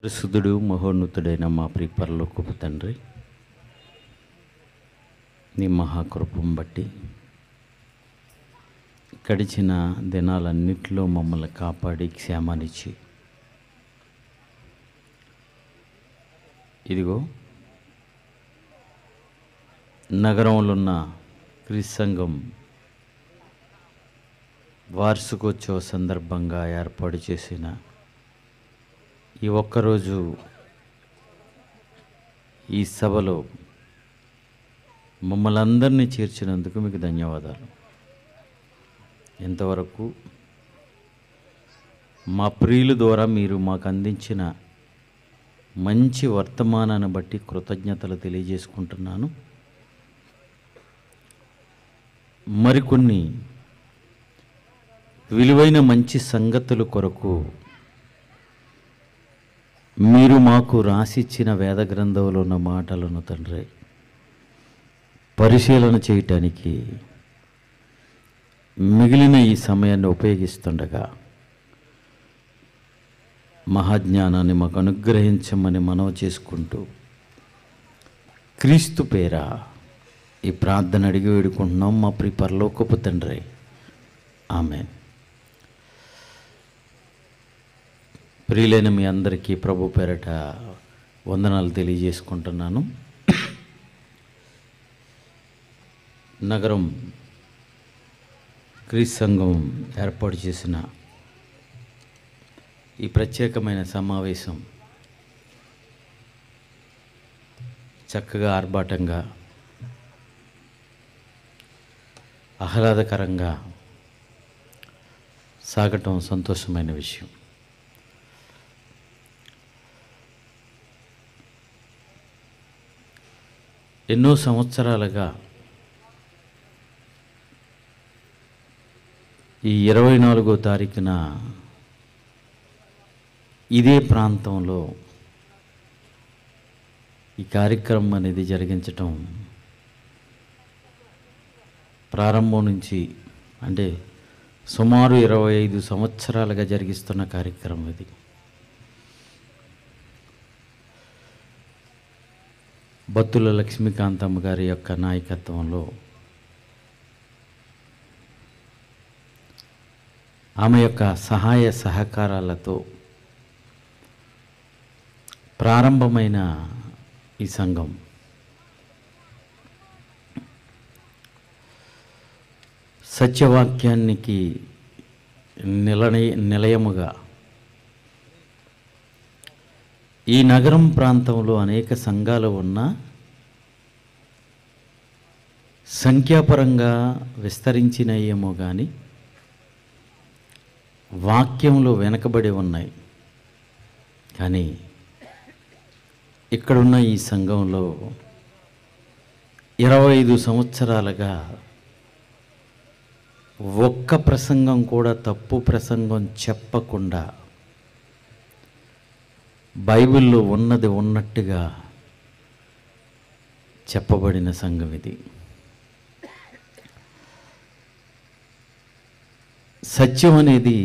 పరిశుద్ధుడు మహోన్నతుడైన మా ప్రియ పరలోకపు తండ్రి, నీ మహాకృపం బట్టి గడిచిన దినాలన్నిటిలో మమ్మల్ని కాపాడి క్షేమాన్నిచ్చి ఇదిగో నగరంలో ఉన్న క్రీస్తు సంఘం వార్షికోత్సవ సందర్భంగా ఏర్పాటు చేసిన ఈ ఒక్కరోజు ఈ సభలో మమ్మల్ని అందరినీ చేర్చినందుకు మీకు ధన్యవాదాలు. ఇంతవరకు మా ప్రియుల ద్వారా మీరు మాకు అందించిన మంచి వర్తమానాన్ని బట్టి కృతజ్ఞతలు తెలియజేసుకుంటున్నాను. మరికొన్ని విలువైన మంచి సంగతుల కొరకు మీరు మాకు రాసిచ్చిన వేద గ్రంథంలో ఉన్న మాటలను తండ్రి పరిశీలన చేయటానికి మిగిలిన ఈ సమయాన్ని ఉపయోగిస్తుండగా మహాజ్ఞానాన్ని మాకు అనుగ్రహించమని మనవి చేసుకుంటూ క్రీస్తు పేర ఈ ప్రార్థన అడిగి వేడుకుంటున్నాం మా ప్రియ పరలోకపు తండ్రి. ఆమేన్. ప్రియులైన మీ అందరికీ ప్రభు పేరట వందనాలు తెలియజేసుకుంటున్నాను. నగరం క్రీస్తు సంఘం ఏర్పాటు చేసిన ఈ ప్రత్యేకమైన సమావేశం చక్కగా ఆర్భాటంగా ఆహ్లాదకరంగా సాగటం సంతోషమైన విషయం. ఎన్నో సంవత్సరాలుగా ఈ 24వ తారీఖున ఇదే ప్రాంతంలో ఈ కార్యక్రమం అనేది జరిగించటం ప్రారంభం నుంచి అంటే సుమారు 25 సంవత్సరాలుగా జరిగిస్తున్న కార్యక్రమం ఇది. బత్తుల లక్ష్మీకాంతమ్మ గారి యొక్క నాయకత్వంలో ఆమె యొక్క సహాయ సహకారాలతో ప్రారంభమైన ఈ సంఘం సత్యవాక్యానికి నిలయముగా ఈ నగరం ప్రాంతంలో అనేక సంఘాలు ఉన్నా సంఖ్యాపరంగా విస్తరించినయేమో కానీ వాక్యంలో వెనకబడి ఉన్నాయి. కానీ ఇక్కడున్న ఈ సంఘంలో 25 సంవత్సరాలుగా ఒక్క ప్రసంగం కూడా తప్పు ప్రసంగం చెప్పకుండా బైబిల్లో ఉన్నది ఉన్నట్టుగా చెప్పబడిన సంఘం ఇది. సత్యం అనేది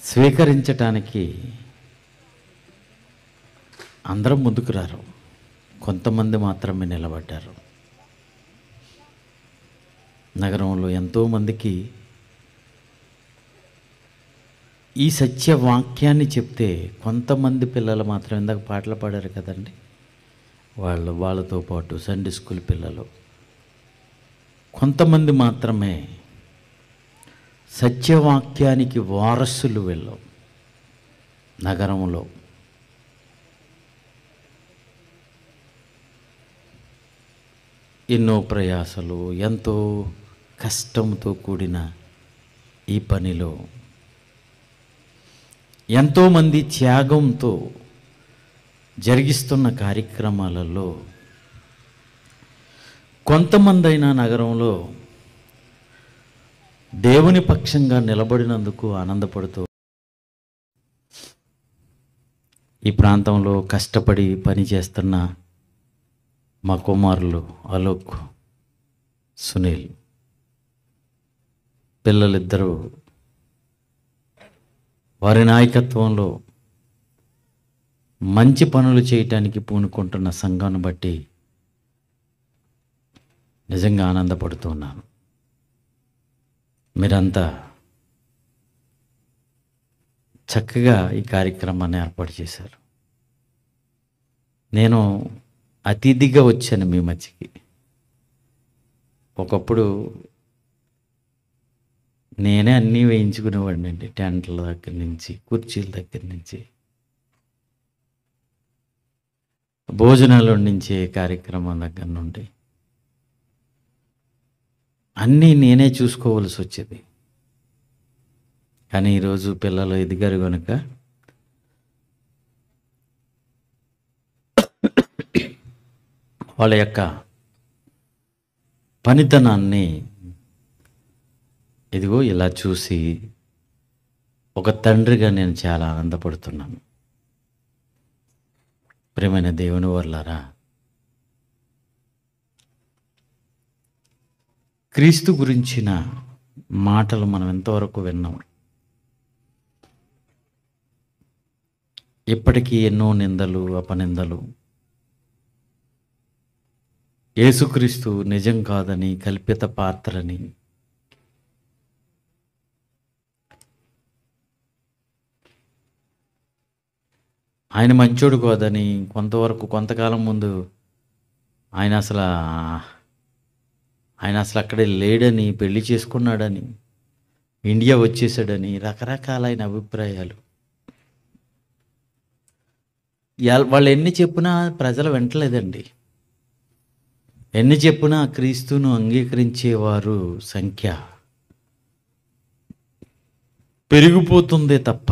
స్వీకరించటానికి అందరం ముందుకు రారు, కొంతమంది మాత్రమే నిలబడ్డారు. నగరంలో ఎంతోమందికి ఈ సత్యవాక్యాన్ని చెప్తే కొంతమంది పిల్లలు మాత్రం, ఇందాక పాటలు పాడారు కదండి, వాళ్ళతో పాటు సండే స్కూల్ పిల్లలు కొంతమంది మాత్రమే సత్యవాక్యానికి వారసులు వెళ్ళాం. నగరంలో ఎన్నో ప్రయాసలు, ఎంతో కష్టంతో కూడిన ఈ పనిలో ఎంతోమంది త్యాగంతో జరిగిస్తున్న కార్యక్రమాలలో కొంతమంది అయినా నగరంలో దేవుని పక్షంగా నిలబడినందుకు ఆనందపడుతూ ఈ ప్రాంతంలో కష్టపడి పని చేస్తున్న మా కుమారులు అలోక్, సునీల్ పిల్లలిద్దరూ వారి నాయకత్వంలో మంచి పనులు చేయటానికి పూనుకుంటున్న సంఘాన్ని బట్టి నిజంగా ఆనందపడుతున్నాను. మీరంతా చక్కగా ఈ కార్యక్రమాన్ని ఏర్పాటు చేశారు. నేను అతిథిగా వచ్చాను మీ మధ్యకి. ఒకప్పుడు నేనే అన్నీ వేయించుకునేవాడిని అండి. టెంట్ల దగ్గర నుంచి, కుర్చీల దగ్గర నుంచి, భోజనాలు వండించే కార్యక్రమం దగ్గర నుండి అన్నీ నేనే చూసుకోవలసి వచ్చేది. కానీ ఈరోజు పిల్లలు ఎదిగారు కనుక వాళ్ళ యొక్క పనితనాన్ని ఇదిగో ఇలా చూసి ఒక తండ్రిగా నేను చాలా ఆనందపడుతున్నాను. ప్రియమైన దేవుని వర్లారా, క్రీస్తు గురించిన మాటలు మనం ఎంతవరకు విన్నాం? ఇప్పటికీ ఎన్నో నిందలు, అపనిందలు, యేసుక్రీస్తు నిజం కాదని, కల్పిత పాత్రని, ఆయన మంచోడు కాదని, కొంతకాలం ముందు ఆయన అసలు అక్కడే లేడని, పెళ్లి చేసుకున్నాడని, ఇండియా వచ్చేసాడని రకరకాలైన అభిప్రాయాలు. వాళ్ళు ఎన్ని చెప్పినా ప్రజలు వింటలేదండి. ఎన్ని చెప్పినా క్రీస్తును అంగీకరించేవారు సంఖ్య పెరిగిపోతుందే తప్ప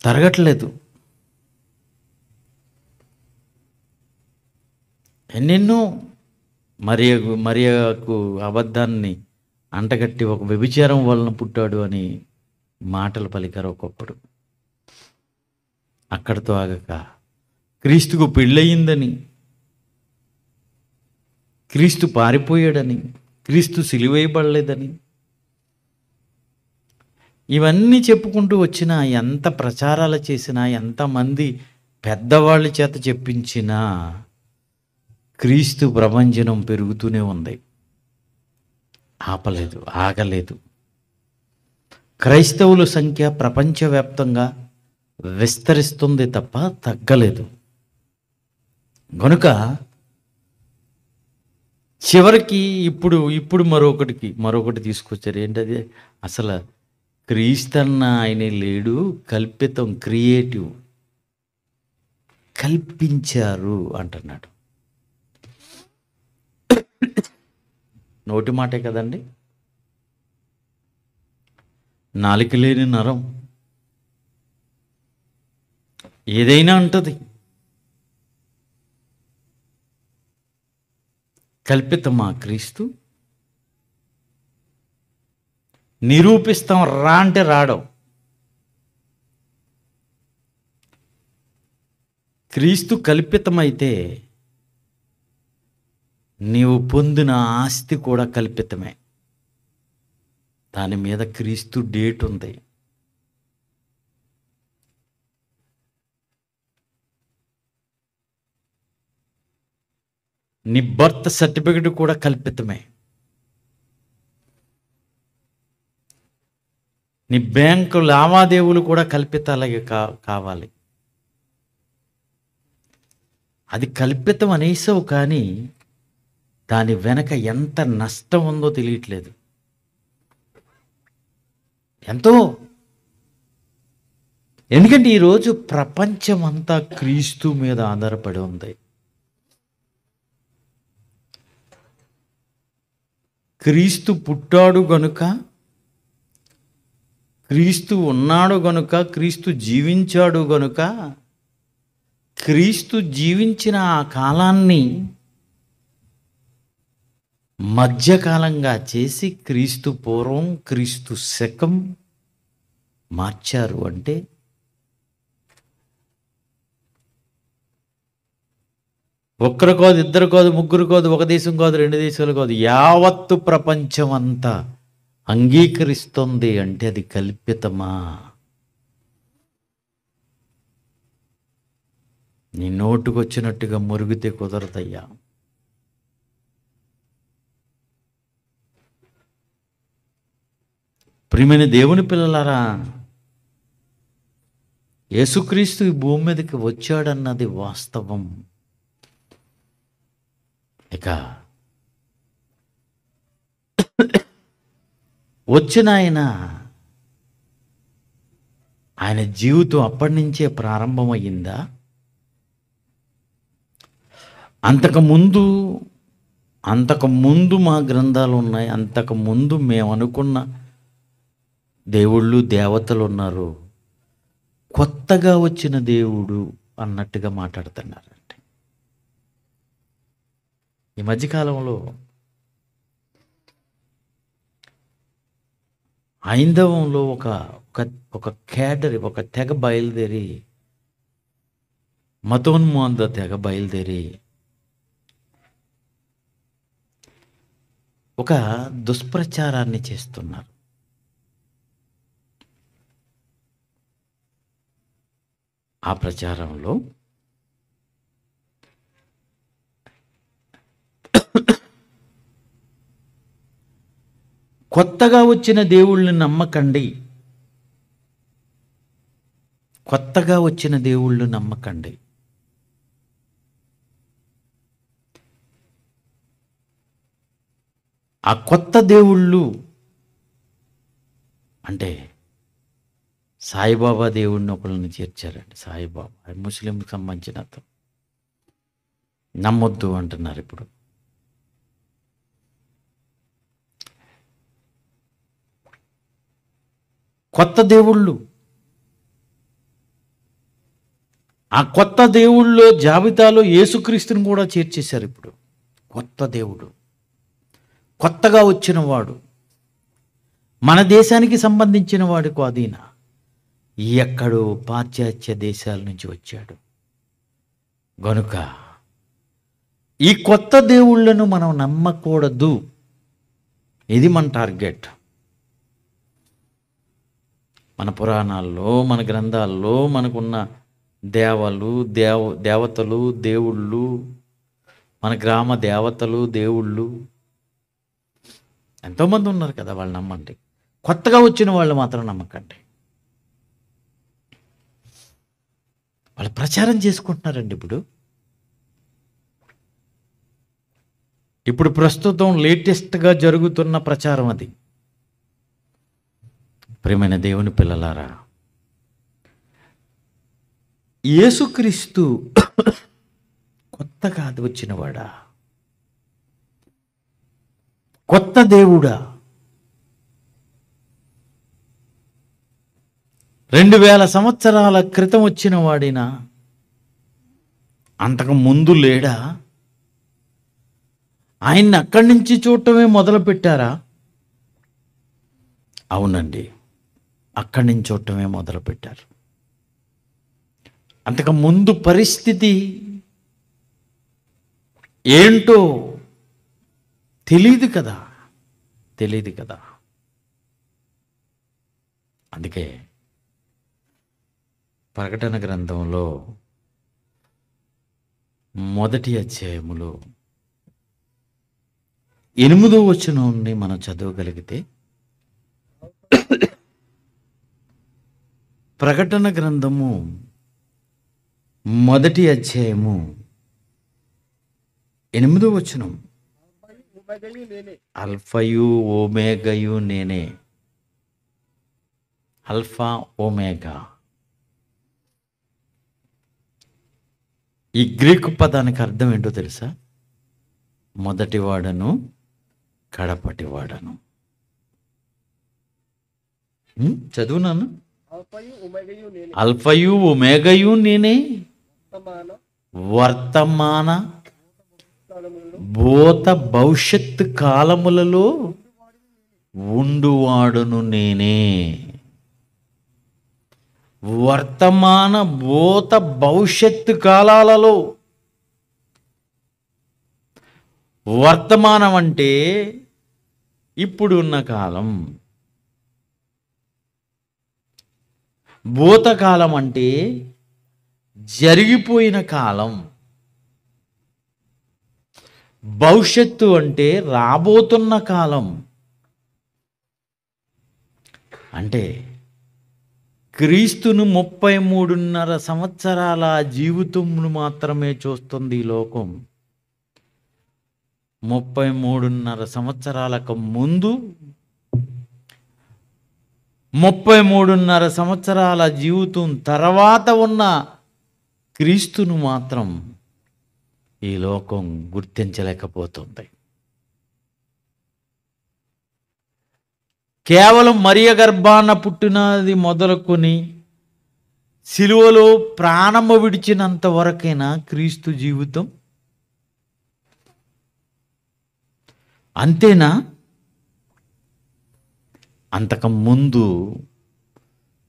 తరగట్లేదు. ఎన్నెన్నో మరియకు అబద్ధాన్ని అంటగట్టి ఒక వ్యభిచారం వలన పుట్టాడు అని మాటలు పలికారు ఒకప్పుడు. అక్కడితో ఆగక క్రీస్తుకు పెళ్ళయిందని, క్రీస్తు పారిపోయాడని, క్రీస్తు సిలువేయబడలేదని, ఇవన్నీ చెప్పుకుంటూ వచ్చినా, ఎంత ప్రచారాలు చేసినా, ఎంతమంది పెద్దవాళ్ళ చేత చెప్పించినా క్రీస్తు ప్రభంజనం పెరుగుతూనే ఉంది. ఆపలేదు, ఆగలేదు. క్రైస్తవుల సంఖ్య ప్రపంచవ్యాప్తంగా విస్తరిస్తుంది తప్ప తగ్గలేదు. కనుక చివరికి ఇప్పుడు మరొకటి తీసుకొచ్చారు. ఏంటది? అసలు క్రీస్తన్న ఆయన లేడు, కల్పితం, క్రియేటివ్, కల్పించారు అంటున్నాడు. నోటి మాటే కదండి. నాలుక లేని నరం ఏదైనా అంటది. కల్పితమా క్రీస్తు? నిరూపిస్తాం రా అంటే రావడం. క్రీస్తు కల్పితమైతే నీవు పొందిన ఆస్తి కూడా కల్పితమే. దాని మీద క్రీస్తు డేట్ ఉంది. నీ బర్త్ సర్టిఫికెట్ కూడా కల్పితమే. నీ బ్యాంకు లావాదేవీలు కూడా కల్పితాలే కావాలి. అది కల్పితం అనేసావు, కానీ దాని వెనక ఎంత నష్టం ఉందో తెలియట్లేదు. ఎంతో. ఎందుకంటే ఈరోజు ప్రపంచం అంతా క్రీస్తు మీద ఆధారపడి ఉంది. క్రీస్తు పుట్టాడు గనుక, క్రీస్తు ఉన్నాడు గనుక, క్రీస్తు జీవించాడు గనుక, క్రీస్తు జీవించిన ఆ కాలాన్ని మధ్యకాలంగా చేసి క్రీస్తు పూర్వం, క్రీస్తు శకం మార్చారు. అంటే ఒక్కరు కాదు, ఇద్దరు కాదు, ముగ్గురు కాదు, ఒక దేశం కాదు, రెండు దేశాలు కాదు, యావత్తు ప్రపంచం అంతా అంగీకరిస్తుంది. అంటే అది కల్పితమా? నీ నోటుకొచ్చినట్టుగా మురిగితే కుదరదయ్యా. ప్రియమైన దేవుని పిల్లలారా, యేసుక్రీస్తు ఈ భూమి మీదకి వచ్చాడన్నది వాస్తవం. ఇక వచ్చిన ఆయన జీవితం అప్పటి నుంచే ప్రారంభమయ్యిందా? అంతకుముందు మా గ్రంథాలు ఉన్నాయి. అంతకుముందు మేము అనుకున్న దేవుళ్ళు దేవతలు ఉన్నారు. కొత్తగా వచ్చిన దేవుడు అన్నట్టుగా మాట్లాడుతున్నారండి. ఈ మధ్యకాలంలో హైందవంలో ఒక కేడర్, ఒక తెగ బయలుదేరి, మతోన్మాద తెగ బయలుదేరి ఒక దుష్ప్రచారాన్ని చేస్తున్నారు. ఆ ప్రచారంలో కొత్తగా వచ్చిన దేవుళ్ళని నమ్మకండి, కొత్తగా వచ్చిన దేవుళ్ళు నమ్మకండి. ఆ కొత్త దేవుళ్ళు అంటే సాయిబాబా దేవుడిని ఒకళ్ళని చేర్చారండి. సాయిబాబా ముస్లింకి సంబంధించిన అతను. నమ్మొద్దు అంటున్నారు ఇప్పుడు. కొత్త దేవుళ్ళు, ఆ కొత్త దేవుళ్ళ జాబితాలో యేసుక్రీస్తుని కూడా చేర్చేశారు ఇప్పుడు. కొత్త దేవుడు, కొత్తగా వచ్చిన వాడు, మన దేశానికి సంబంధించిన వాడు కాదీన, ఎక్కడో పాశ్చాత్య దేశాల నుంచి వచ్చాడు. గనుక ఈ కొత్త దేవుళ్ళను మనం నమ్మకూడదు. ఇది మన టార్గెట్. మన పురాణాల్లో, మన గ్రంథాల్లో మనకున్న దేవతలు, దేవుళ్ళు, మన గ్రామ దేవతలు, దేవుళ్ళు ఎంతోమంది ఉన్నారు కదా, వాళ్ళు నమ్మండి. కొత్తగా వచ్చిన వాళ్ళు మాత్రం నమ్మకండి. వాళ్ళు ప్రచారం చేసుకుంటున్నారండి. ఇప్పుడు ప్రస్తుతం లేటెస్ట్గా జరుగుతున్న ప్రచారం అది. ప్రియమైన దేవుని పిల్లలారా, యేసుక్రీస్తు కొత్తగా వచ్చినవాడా? కొత్త దేవుడా? 2000 సంవత్సరాల క్రితం వచ్చిన వాడినా? అంతకు ముందు లేడా? ఆయన్ని అక్కడి నుంచి చూడటమే మొదలు పెట్టారా? అవునండి, అక్కడి నుంచి చూడటమే మొదలు పెట్టారు. అంతకు ముందు పరిస్థితి ఏంటో తెలియదు కదా. అందుకే ప్రకటన గ్రంథంలో 1వ అధ్యాయములో 8వ వచనాన్ని మనం చదవగలిగితే, ప్రకటన గ్రంథము 1వ అధ్యాయము 8వ వచనం, అల్ఫయు ఓమేగయు నేనే. అల్ఫా ఓమేగా, ఈ గ్రీకు పదానికి అర్థం ఏంటో తెలుసా? మొదటివాడను, కడపటివాడను. చదువునాను. అల్ఫయు ఒమేగయు నేనే, వర్తమాన భూత భవిష్యత్ కాలములలో ఉండువాడును నేనే. వర్తమాన భూత భవిష్యత్తు కాలాలలో, వర్తమానం అంటే ఇప్పుడున్న కాలం, భూతకాలం అంటే జరిగిపోయిన కాలం. భవిష్యత్తు అంటే రాబోతున్న కాలం. అంటే క్రీస్తును 33.5 సంవత్సరాల జీవితమును మాత్రమే చూస్తుంది ఈ లోకం. 33.5 సంవత్సరాలకు ముందు, 33.5 సంవత్సరాల జీవితం తర్వాత ఉన్న క్రీస్తును మాత్రం ఈ లోకం గుర్తించలేకపోతుంది. కేవలం మరియ గర్భాన పుట్టినది మొదలుకొని సిలువలో ప్రాణము విడిచినంత వరకైనా క్రీస్తు జీవితం. అంతేనా? అంతకు ముందు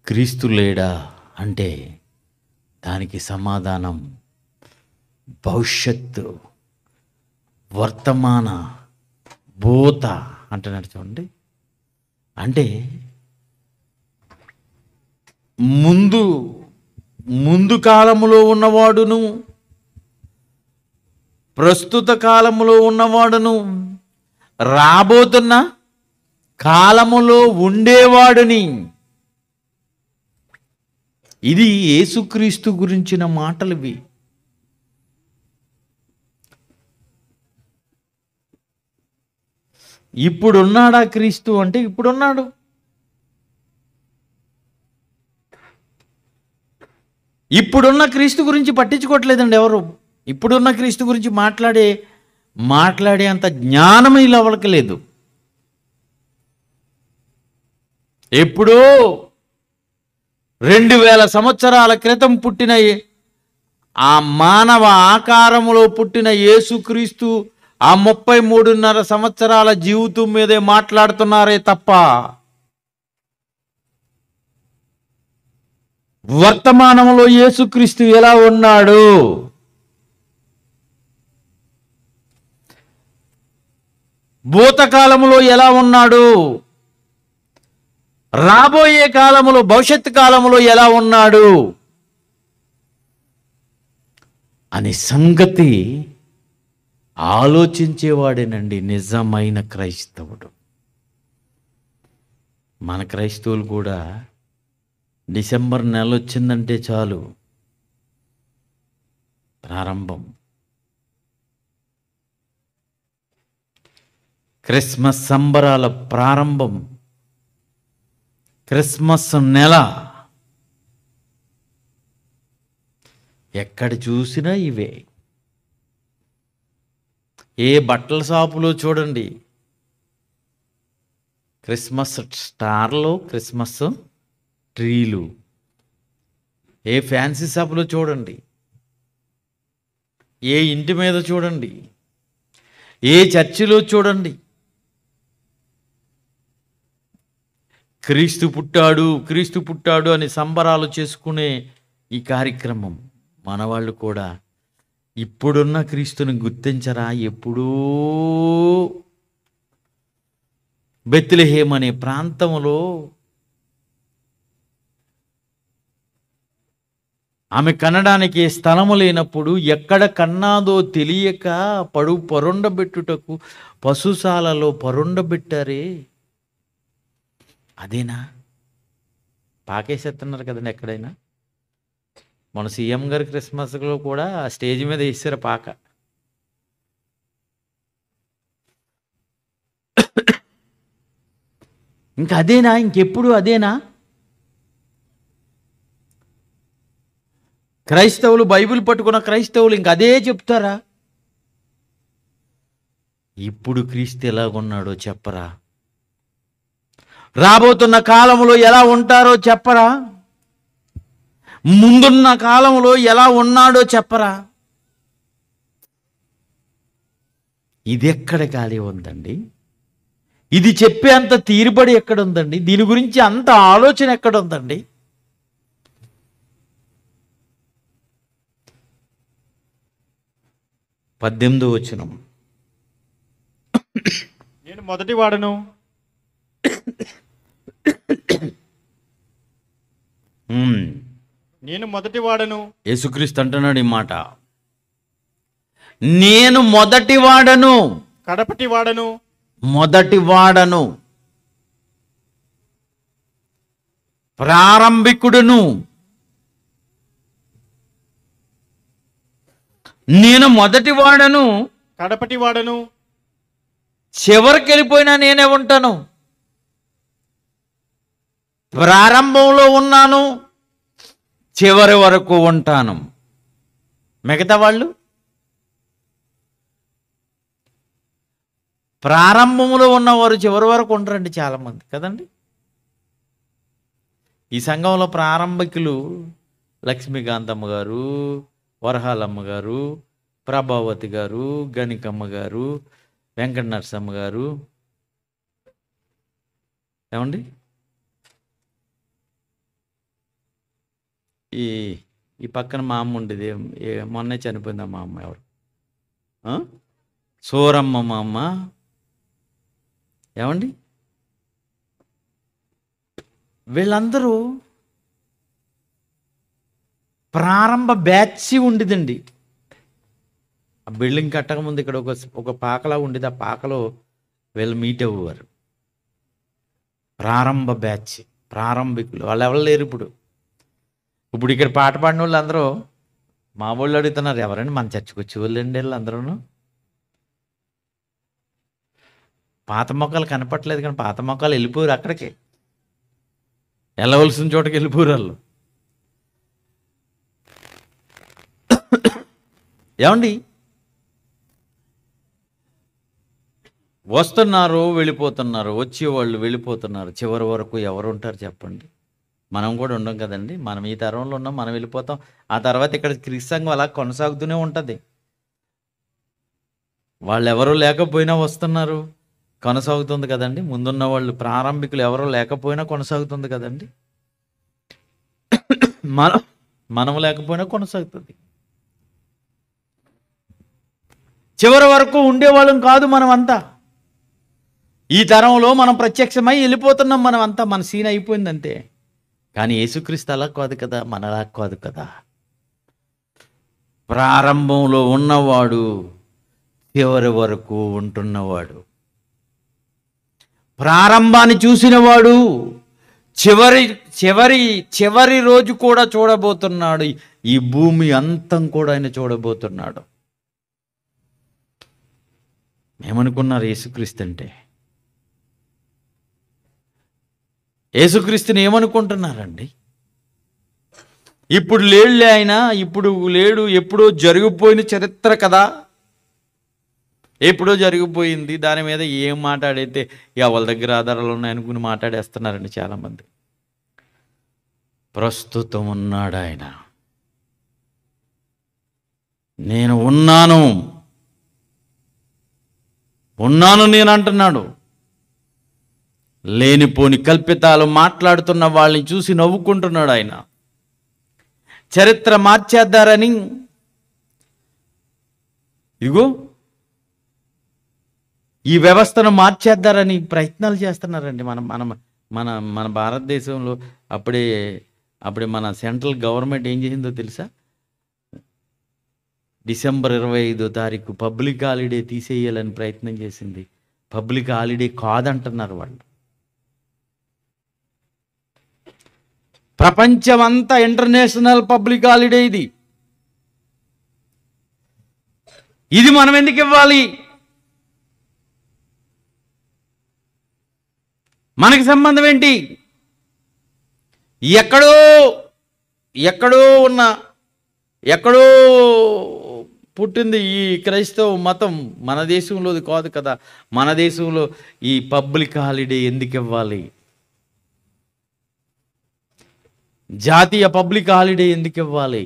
క్రీస్తు లేడా అంటే దానికి సమాధానం భవిష్యత్తు, వర్తమాన, భూత అంటున్నాడు చూడండి. అంటే ముందు కాలములో ఉన్నవాడును, ప్రస్తుత కాలములో ఉన్నవాడును, రాబోతున్న కాలములో ఉండేవాడుని. ఇది యేసుక్రీస్తు గురించిన మాటలు ఇవి. ఇప్పుడున్నాడా క్రీస్తు అంటే ఇప్పుడున్నాడు. ఇప్పుడున్న క్రీస్తు గురించి పట్టించుకోవట్లేదండి ఎవరు. ఇప్పుడున్న క్రీస్తు గురించి మాట్లాడే అంత జ్ఞానం ఇలా వాళ్ళకి లేదు. ఎప్పుడో 2000 సంవత్సరాల క్రితం పుట్టిన ఆ మానవ ఆకారములో పుట్టిన యేసుక్రీస్తు ఆ 33.5 సంవత్సరాల జీవితం మీదే మాట్లాడుతున్నారే తప్ప వర్తమానంలో యేసుక్రీస్తు ఎలా ఉన్నాడు, భూతకాలములో ఎలా ఉన్నాడు, రాబోయే కాలములో భవిష్యత్తు కాలములో ఎలా ఉన్నాడు అనే సంగతి ఆలోచించేవాడేనండి నిజమైన క్రైస్తవుడు. మన క్రైస్తవులు కూడా డిసెంబర్ నెల వచ్చిందంటే చాలు ప్రారంభం. క్రిస్మస్ సంబరాల ప్రారంభం, క్రిస్మస్ నెల. ఎక్కడ చూసినా ఇవే. ఏ బట్టల షాపులో చూడండి క్రిస్మస్ స్టార్లు, క్రిస్మస్ ట్రీలు. ఏ ఫ్యాన్సీ షాపులో చూడండి, ఏ ఇంటి మీద చూడండి, ఏ చర్చిలో చూడండి క్రీస్తు పుట్టాడు, క్రీస్తు పుట్టాడు అని సంబరాలు చేసుకునే ఈ కార్యక్రమం. మనవాళ్ళు కూడా ఇప్పుడున్న క్రీస్తుని గుర్తించరా? ఎప్పుడూ బెత్లెహేం అనే ప్రాంతంలో ఆమె కనడానికి స్థలము లేనప్పుడు ఎక్కడ కన్నాదో తెలియక పరుండబెట్టుటకు పశుశాలలో పరుండబెట్టారే. అదేనా? పాకేసేస్తున్నారు కదండి ఎక్కడైనా. మన సీఎం గారి క్రిస్మస్లో కూడా స్టేజ్ మీద వేసారు పాక. ఇంకా అదేనా? ఇంకెప్పుడు అదేనా? క్రైస్తవులు, బైబిల్ పట్టుకున్న క్రైస్తవులు ఇంక అదే చెప్తారా? ఇప్పుడు క్రీస్తు ఎలాగున్నాడో చెప్పరా? రాబోతున్న కాలంలో ఎలా ఉంటారో చెప్పరా? ముందున్న కాలంలో ఎలా ఉన్నాడో చెప్పరా? ఇది ఎక్కడ ఖాళీ ఉందండి? ఇది చెప్పే అంత తీరుబడి ఎక్కడుందండి? దీని గురించి అంత ఆలోచన ఎక్కడుందండి? పద్దెనిమిదో వచనం, నేను మొదటి వాడను, నేను మొదటివాడను, యేసుక్రీస్తు అంటున్నాడు ఈ మాట, నేను మొదటివాడను, కడపటివాడను, మొదటివాడను, ప్రారంభికుడును. నేను మొదటివాడను, కడపటివాడను, చివరికి వెళ్ళిపోయినా నేనే ఉంటాను. ప్రారంభంలో ఉన్నాను, చివరి వరకు ఉంటాను. మిగతా వాళ్ళు ప్రారంభంలో ఉన్నవారు చివరి వరకు ఉంటారండి చాలామంది కదండి. ఈ సంఘంలో ప్రారంభికులు లక్ష్మీకాంతమ్మ గారు, వరహాలమ్మ గారు, ప్రభావతి గారు, గణికమ్మ గారు, వెంకట నరసమ్మ గారు, ఏమండి ఈ ఈ పక్కన మా అమ్మ ఉండేది, మొన్నే చనిపోయింది మా అమ్మ, ఎవరు సూరమ్మ మా అమ్మ, ఏమండి వీళ్ళందరూ ప్రారంభ బ్యాచ్ ఉండేదండి. ఆ బిల్డింగ్ కట్టకముందు ఇక్కడ ఒక పాకలా ఉండేది, ఆ పాకలో వీళ్ళు మీట్ అవ్వేవారు. ప్రారంభ బ్యాచ్, ప్రారంభికులు. వాళ్ళు ఎవరు లేరు ఇప్పుడు. ఇప్పుడు ఇక్కడ పాట పాడిన వాళ్ళు అందరూ మా వాళ్ళు అడుగుతున్నారు, ఎవరండి మన చర్చకు వచ్చే వాళ్ళు అండి వీళ్ళు అందరూ. పాత మొక్కలు కనపట్లేదు, కానీ పాత మొక్కలు వెళ్ళిపోయారు, అక్కడికి వెళ్ళవలసిన చోటకి వెళ్ళిపోయారు వాళ్ళు. ఏమండి వస్తున్నారు, వెళ్ళిపోతున్నారు, వచ్చేవాళ్ళు వెళ్ళిపోతున్నారు, చివరి వరకు ఎవరు ఉంటారు చెప్పండి? మనం కూడా ఉండం కదండి. మనం ఈ తరంలో ఉన్నాం, మనం వెళ్ళిపోతాం. ఆ తర్వాత ఇక్కడ క్రీస్తు సంఘం అలా కొనసాగుతూనే ఉంటుంది. వాళ్ళు ఎవరు లేకపోయినా వస్తున్నారు, కొనసాగుతుంది కదండి. ముందున్న వాళ్ళు ప్రారంభికులు ఎవరో లేకపోయినా కొనసాగుతుంది కదండి. మనం లేకపోయినా కొనసాగుతుంది. చివరి వరకు ఉండేవాళ్ళం కాదు మనం అంతా. ఈ తరంలో మనం ప్రత్యక్షమై వెళ్ళిపోతున్నాం మనం అంతా, మన సీన్ అయిపోయింది అంతే. కానీ యేసుక్రీస్తు అలా కాదు కదా, మనలా కాదు కదా. ప్రారంభంలో ఉన్నవాడు చివరి వరకు ఉంటున్నవాడు. ప్రారంభాన్ని చూసినవాడు చివరి చివరి చివరి రోజు కూడా చూడబోతున్నాడు. ఈ భూమి అంతం కూడా ఆయన చూడబోతున్నాడు. ఏమనుకున్నారు యేసుక్రీస్తు అంటే? యేసుక్రీస్తుని ఏమనుకుంటున్నారండి? ఇప్పుడు లేడులే ఆయన, ఇప్పుడు లేడు, ఎప్పుడో జరిగిపోయిన చరిత్ర కదా, ఎప్పుడో జరిగిపోయింది. దాని మీద ఏం మాట్లాడైతే ఎవరి దగ్గర ఆధారాలు ఉన్నాయనుకుని మాట్లాడేస్తున్నారండి చాలామంది. ప్రస్తుతం ఉన్నాడు ఆయన. నేను ఉన్నాను నేను అంటున్నాడు. లేనిపోని కల్పితాలు మాట్లాడుతున్న వాళ్ళని చూసి నవ్వుకుంటున్నాడు ఆయన. చరిత్ర మార్చేద్దారని ఇగో ఈ వ్యవస్థను మార్చేద్దారని ప్రయత్నాలు చేస్తున్నారండి. మన భారతదేశంలో అప్పుడే మన సెంట్రల్ గవర్నమెంట్ ఏం చేసిందో తెలుసా? డిసెంబర్ 25వ తారీఖు పబ్లిక్ హాలిడే తీసేయాలని ప్రయత్నం చేసింది. పబ్లిక్ హాలిడే కాదంటున్నారు వాళ్ళు. ప్రపంచమంతా ఇంటర్నేషనల్ పబ్లిక్ హాలిడే ఇది మనం ఎందుకు ఇవ్వాలి? మనకి సంబంధం ఏంటి? ఎక్కడో పుట్టింది ఈ క్రైస్తవ మతం, మన దేశంలోది కాదు కదా. మన దేశంలో ఈ పబ్లిక్ హాలిడే ఎందుకు ఇవ్వాలి? జాతీయ పబ్లిక్ హాలిడే ఎందుకు ఇవ్వాలి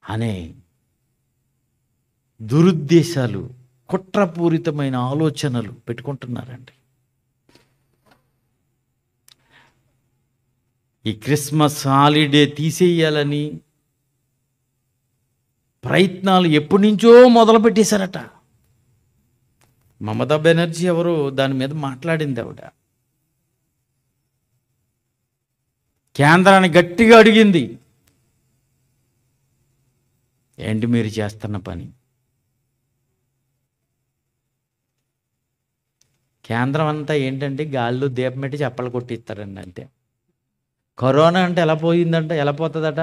అనే దురుద్దేశాలు, కుట్రపూరితమైన ఆలోచనలు పెట్టుకుంటున్నారండి. ఈ క్రిస్మస్ హాలిడే తీసేయాలని ప్రయత్నాలు ఎప్పటి నుంచో మొదలు పెట్టేశారట. మమతా బెనర్జీ ఎవరు దాని మీద మాట్లాడింది ఆవిడ. కేంద్రాన్ని గట్టిగా అడిగింది, ఏంటి మీరు చేస్తున్న పని? కేంద్రం అంతా ఏంటంటే గాల్లో దీపం పెట్టి చప్పలు కొట్టిస్తారండి అంతే. కరోనా అంటే ఎలా పోయిందంట, ఎలా పోతుందట?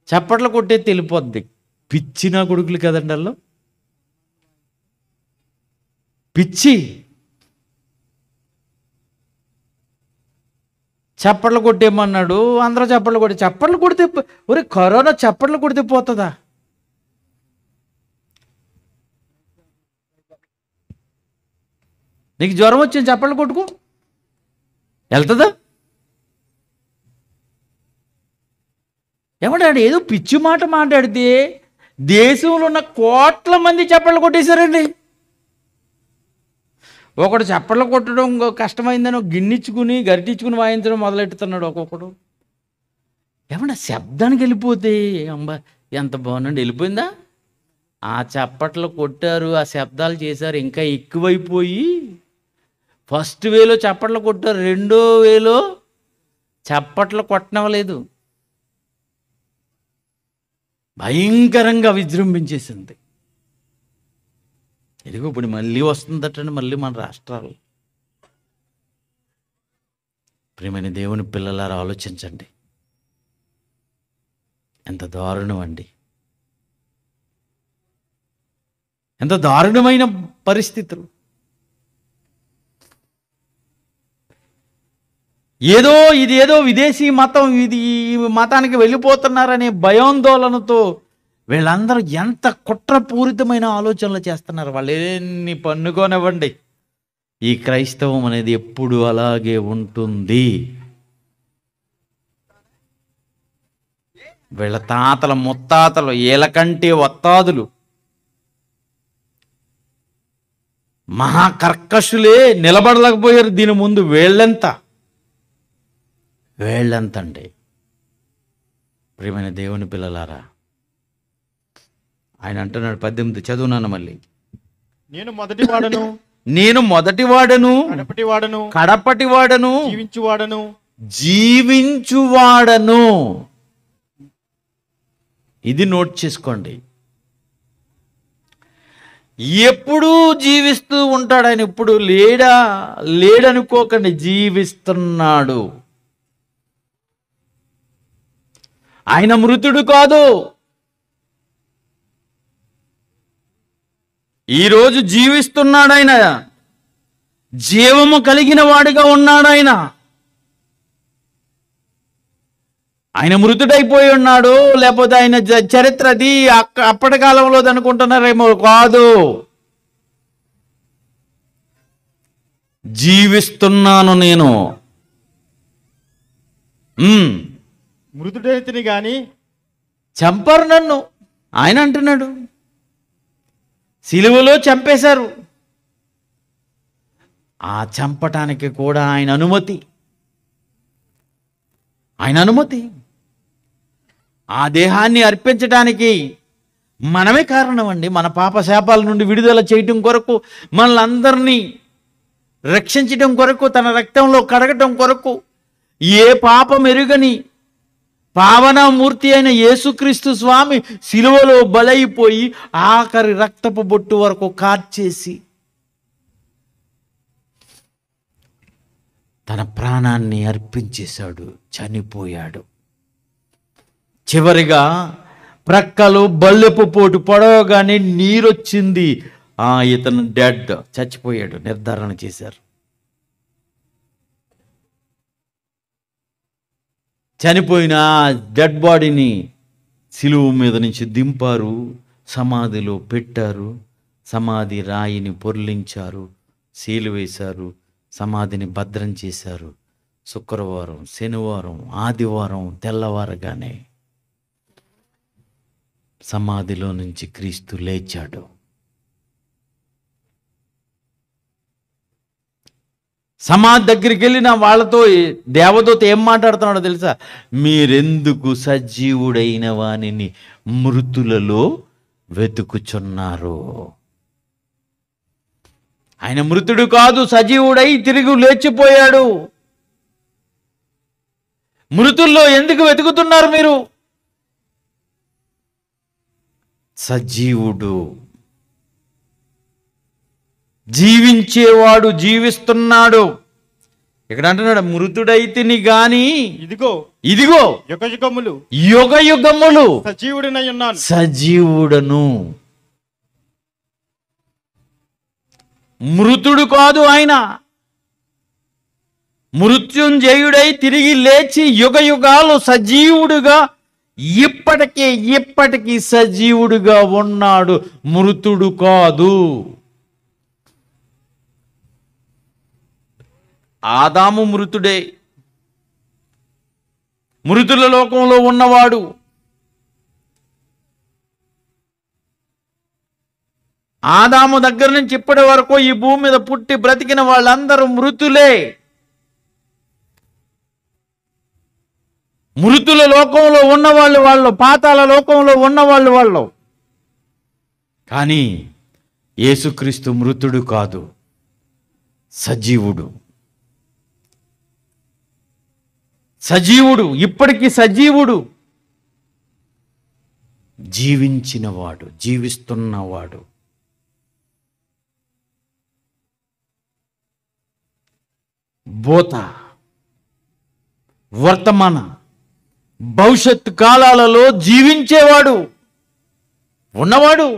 చప్పట్లు కొట్టేది వెళ్ళిపోద్ది. పిచ్చిన కొడుకులు కదండి వాళ్ళు, పిచ్చి. చప్పట్లు కొట్టేమన్నాడు, అందరూ చప్పట్లు కొడితే ఒరే కరోనా చప్పట్లు కొడితే పోతుందా? నీకు జ్వరం వచ్చింది చప్పట్లు కొట్టుకో, వెళ్తుందా? ఏమంటాడు? ఏదో పిచ్చి మాట మాట్లాడితే దేశంలో ఉన్న కోట్ల మంది చప్పట్లు కొట్టేశారండి. ఒకడు చప్పట్లు కొట్టడం కష్టమైందని గిన్నెచ్చుకుని గరిటిచ్చుకుని వాయించడం మొదలెట్టుతున్నాడు ఒక్కొక్కడు. ఏమన్నా శబ్దానికి వెళ్ళిపోతే అమ్మ ఎంత బాగుందండి, వెళ్ళిపోయిందా? ఆ చప్పట్లు కొట్టారు, ఆ శబ్దాలు చేశారు, ఇంకా ఎక్కువైపోయి ఫస్ట్ వేలో చప్పట్లు కొట్టారు, రెండో వేలో చప్పట్లు కొట్టనవలేదు, భయంకరంగా విజృంభించేసింది. ఇదిగో ఇప్పుడు మళ్ళీ వస్తుందటండి, మళ్ళీ మన రాష్ట్రాలు. ప్రియమైన దేవుని పిల్లలారా ఆలోచించండి, ఎంత దారుణం అండి, ఎంత దారుణమైన పరిస్థితులు. ఇదేదో విదేశీ మతం, ఈ మతానికి వెళ్ళిపోతున్నారనే భయాందోళనతో వీళ్ళందరూ ఎంత కుట్రపూరితమైన ఆలోచనలు చేస్తున్నారు. వాళ్ళు ఎన్ని పన్నుకోనివ్వండి, ఈ క్రైస్తవం అనేది ఎప్పుడు అలాగే ఉంటుంది. వీళ్ళ తాతల ముత్తాతలు ఏలకంటే ఒత్తాదులు మహాకర్కశులే నిలబడలేకపోయారు దీని ముందు. వేళ్ళంతండి. ప్రియమైన దేవుని పిల్లలారా, ఆయన అంటున్నాడు 18 చదువునాను మళ్ళీ, నేను మొదటివాడను, కడపటివాడను, జీవించువాడను. ఇది నోట్ చేసుకోండి. ఎప్పుడూ జీవిస్తూ ఉంటాడు ఆయన. ఇప్పుడు లేడనుకోకండి, జీవిస్తున్నాడు. ఆయన మృతుడు కాదు. ఈరోజు జీవిస్తున్నాడు ఆయన, జీవము కలిగిన వాడిగా ఉన్నాడు ఆయన. ఆయన మృతుడైపోయి ఉన్నాడు, లేకపోతే ఆయన చరిత్ర అది అప్పటి కాలంలో అనుకుంటున్నారేమో, కాదు. జీవిస్తున్నాను నేను. మృతుడైతిని గాని చంపారు నన్ను, ఆయన అంటున్నాడు. సిలువలో చంపేశారు, ఆ చంపటానికి కూడా ఆయన అనుమతి. ఆ దేహాన్ని అర్పించడానికి మనమే కారణం అండి. మన పాప శాపాల నుండి విడుదల చేయటం కొరకు, మనల్ని రక్షించటం కొరకు, తన రక్తంలో కడగటం కొరకు, ఏ పాపం ఎరుగని పావనమూర్తి అయిన యేసుక్రీస్తు స్వామి సిలువలో బలైపోయి ఆఖరి రక్తపు బొట్టు వరకు కార్చేసి తన ప్రాణాన్ని అర్పించేశాడు, చనిపోయాడు. చివరిగా ప్రక్కలు బల్లెపు పోటు పొడవగానే నీరొచ్చింది. ఇతను డెడ్, చచ్చిపోయాడు, నిర్ధారణ చేశారు. చనిపోయిన డెడ్ బాడీని సిలువ మీద నుంచి దింపారు, సమాధిలో పెట్టారు, సమాధి రాయిని పొర్లించారు, సీలు వేశారు, సమాధిని భద్రం చేశారు. శుక్రవారం, శనివారం, ఆదివారం తెల్లవారగానే సమాధిలో నుంచి క్రీస్తు లేచాడు. సమాధి దగ్గరికి వెళ్ళిన వాళ్ళతో దేవదూత ఏం మాట్లాడుతున్నాడో తెలుసా? మీరెందుకు సజీవుడైన వానిని మృతులలో వెతుకుచున్నారు? ఆయన మృతుడు కాదు, సజీవుడై తిరిగి లేచిపోయాడు. మృతుల్లో ఎందుకు వెతుకుతున్నారు మీరు? సజీవుడు, జీవించేవాడు జీవిస్తున్నాడు. ఇక్కడ అంటున్నాడు, మృతుడైతిని గాని ఇదిగో ఇదిగో యుగయుగములు యుగ యుగములు సజీవుడినై ఉన్నాను. సజీవుడను. మృతుడు కాదు ఆయన, మృత్యుంజయుడై తిరిగి లేచి యుగ యుగాలు సజీవుడుగా ఇప్పటికీ సజీవుడుగా ఉన్నాడు, మృతుడు కాదు. ఆదాము మృతుడే, మృతుల లోకంలో ఉన్నవాడు. ఆదాము దగ్గర నుంచి ఇప్పటి వరకు ఈ భూమి మీద పుట్టి బ్రతికిన వాళ్ళందరూ మృతులే. మృతుల లోకంలో ఉన్నవాళ్ళు వాళ్ళు, పాతాళ లోకంలో ఉన్నవాళ్ళు వాళ్ళు. కానీ యేసుక్రీస్తు మృతుడు కాదు, సజీవుడు. సజీవుడు, ఇప్పటికీ సజీవుడు, జీవించినవాడు, జీవిస్తున్నవాడు. భూత, వర్తమాన, భవిష్యత్ కాలాలలో జీవించేవాడు, ఉన్నవాడు,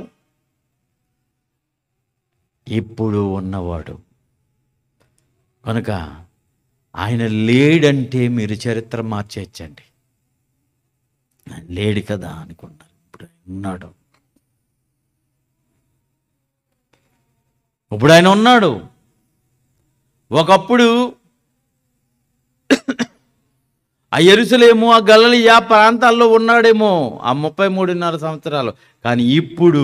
ఇప్పుడు ఉన్నవాడు. కనుక ఆయన లేడంటే మీరు చరిత్ర మార్చేయచ్చండి. లేడు కదా అనుకున్నారు, ఇప్పుడు ఉన్నాడు. ఇప్పుడు ఆయన ఉన్నాడు. ఒకప్పుడు ఆ యెరూషలేము, ఆ గలిలయ ప్రాంతాల్లో ఉన్నాడేమో ఆ 33.5 సంవత్సరాలు. కానీ ఇప్పుడు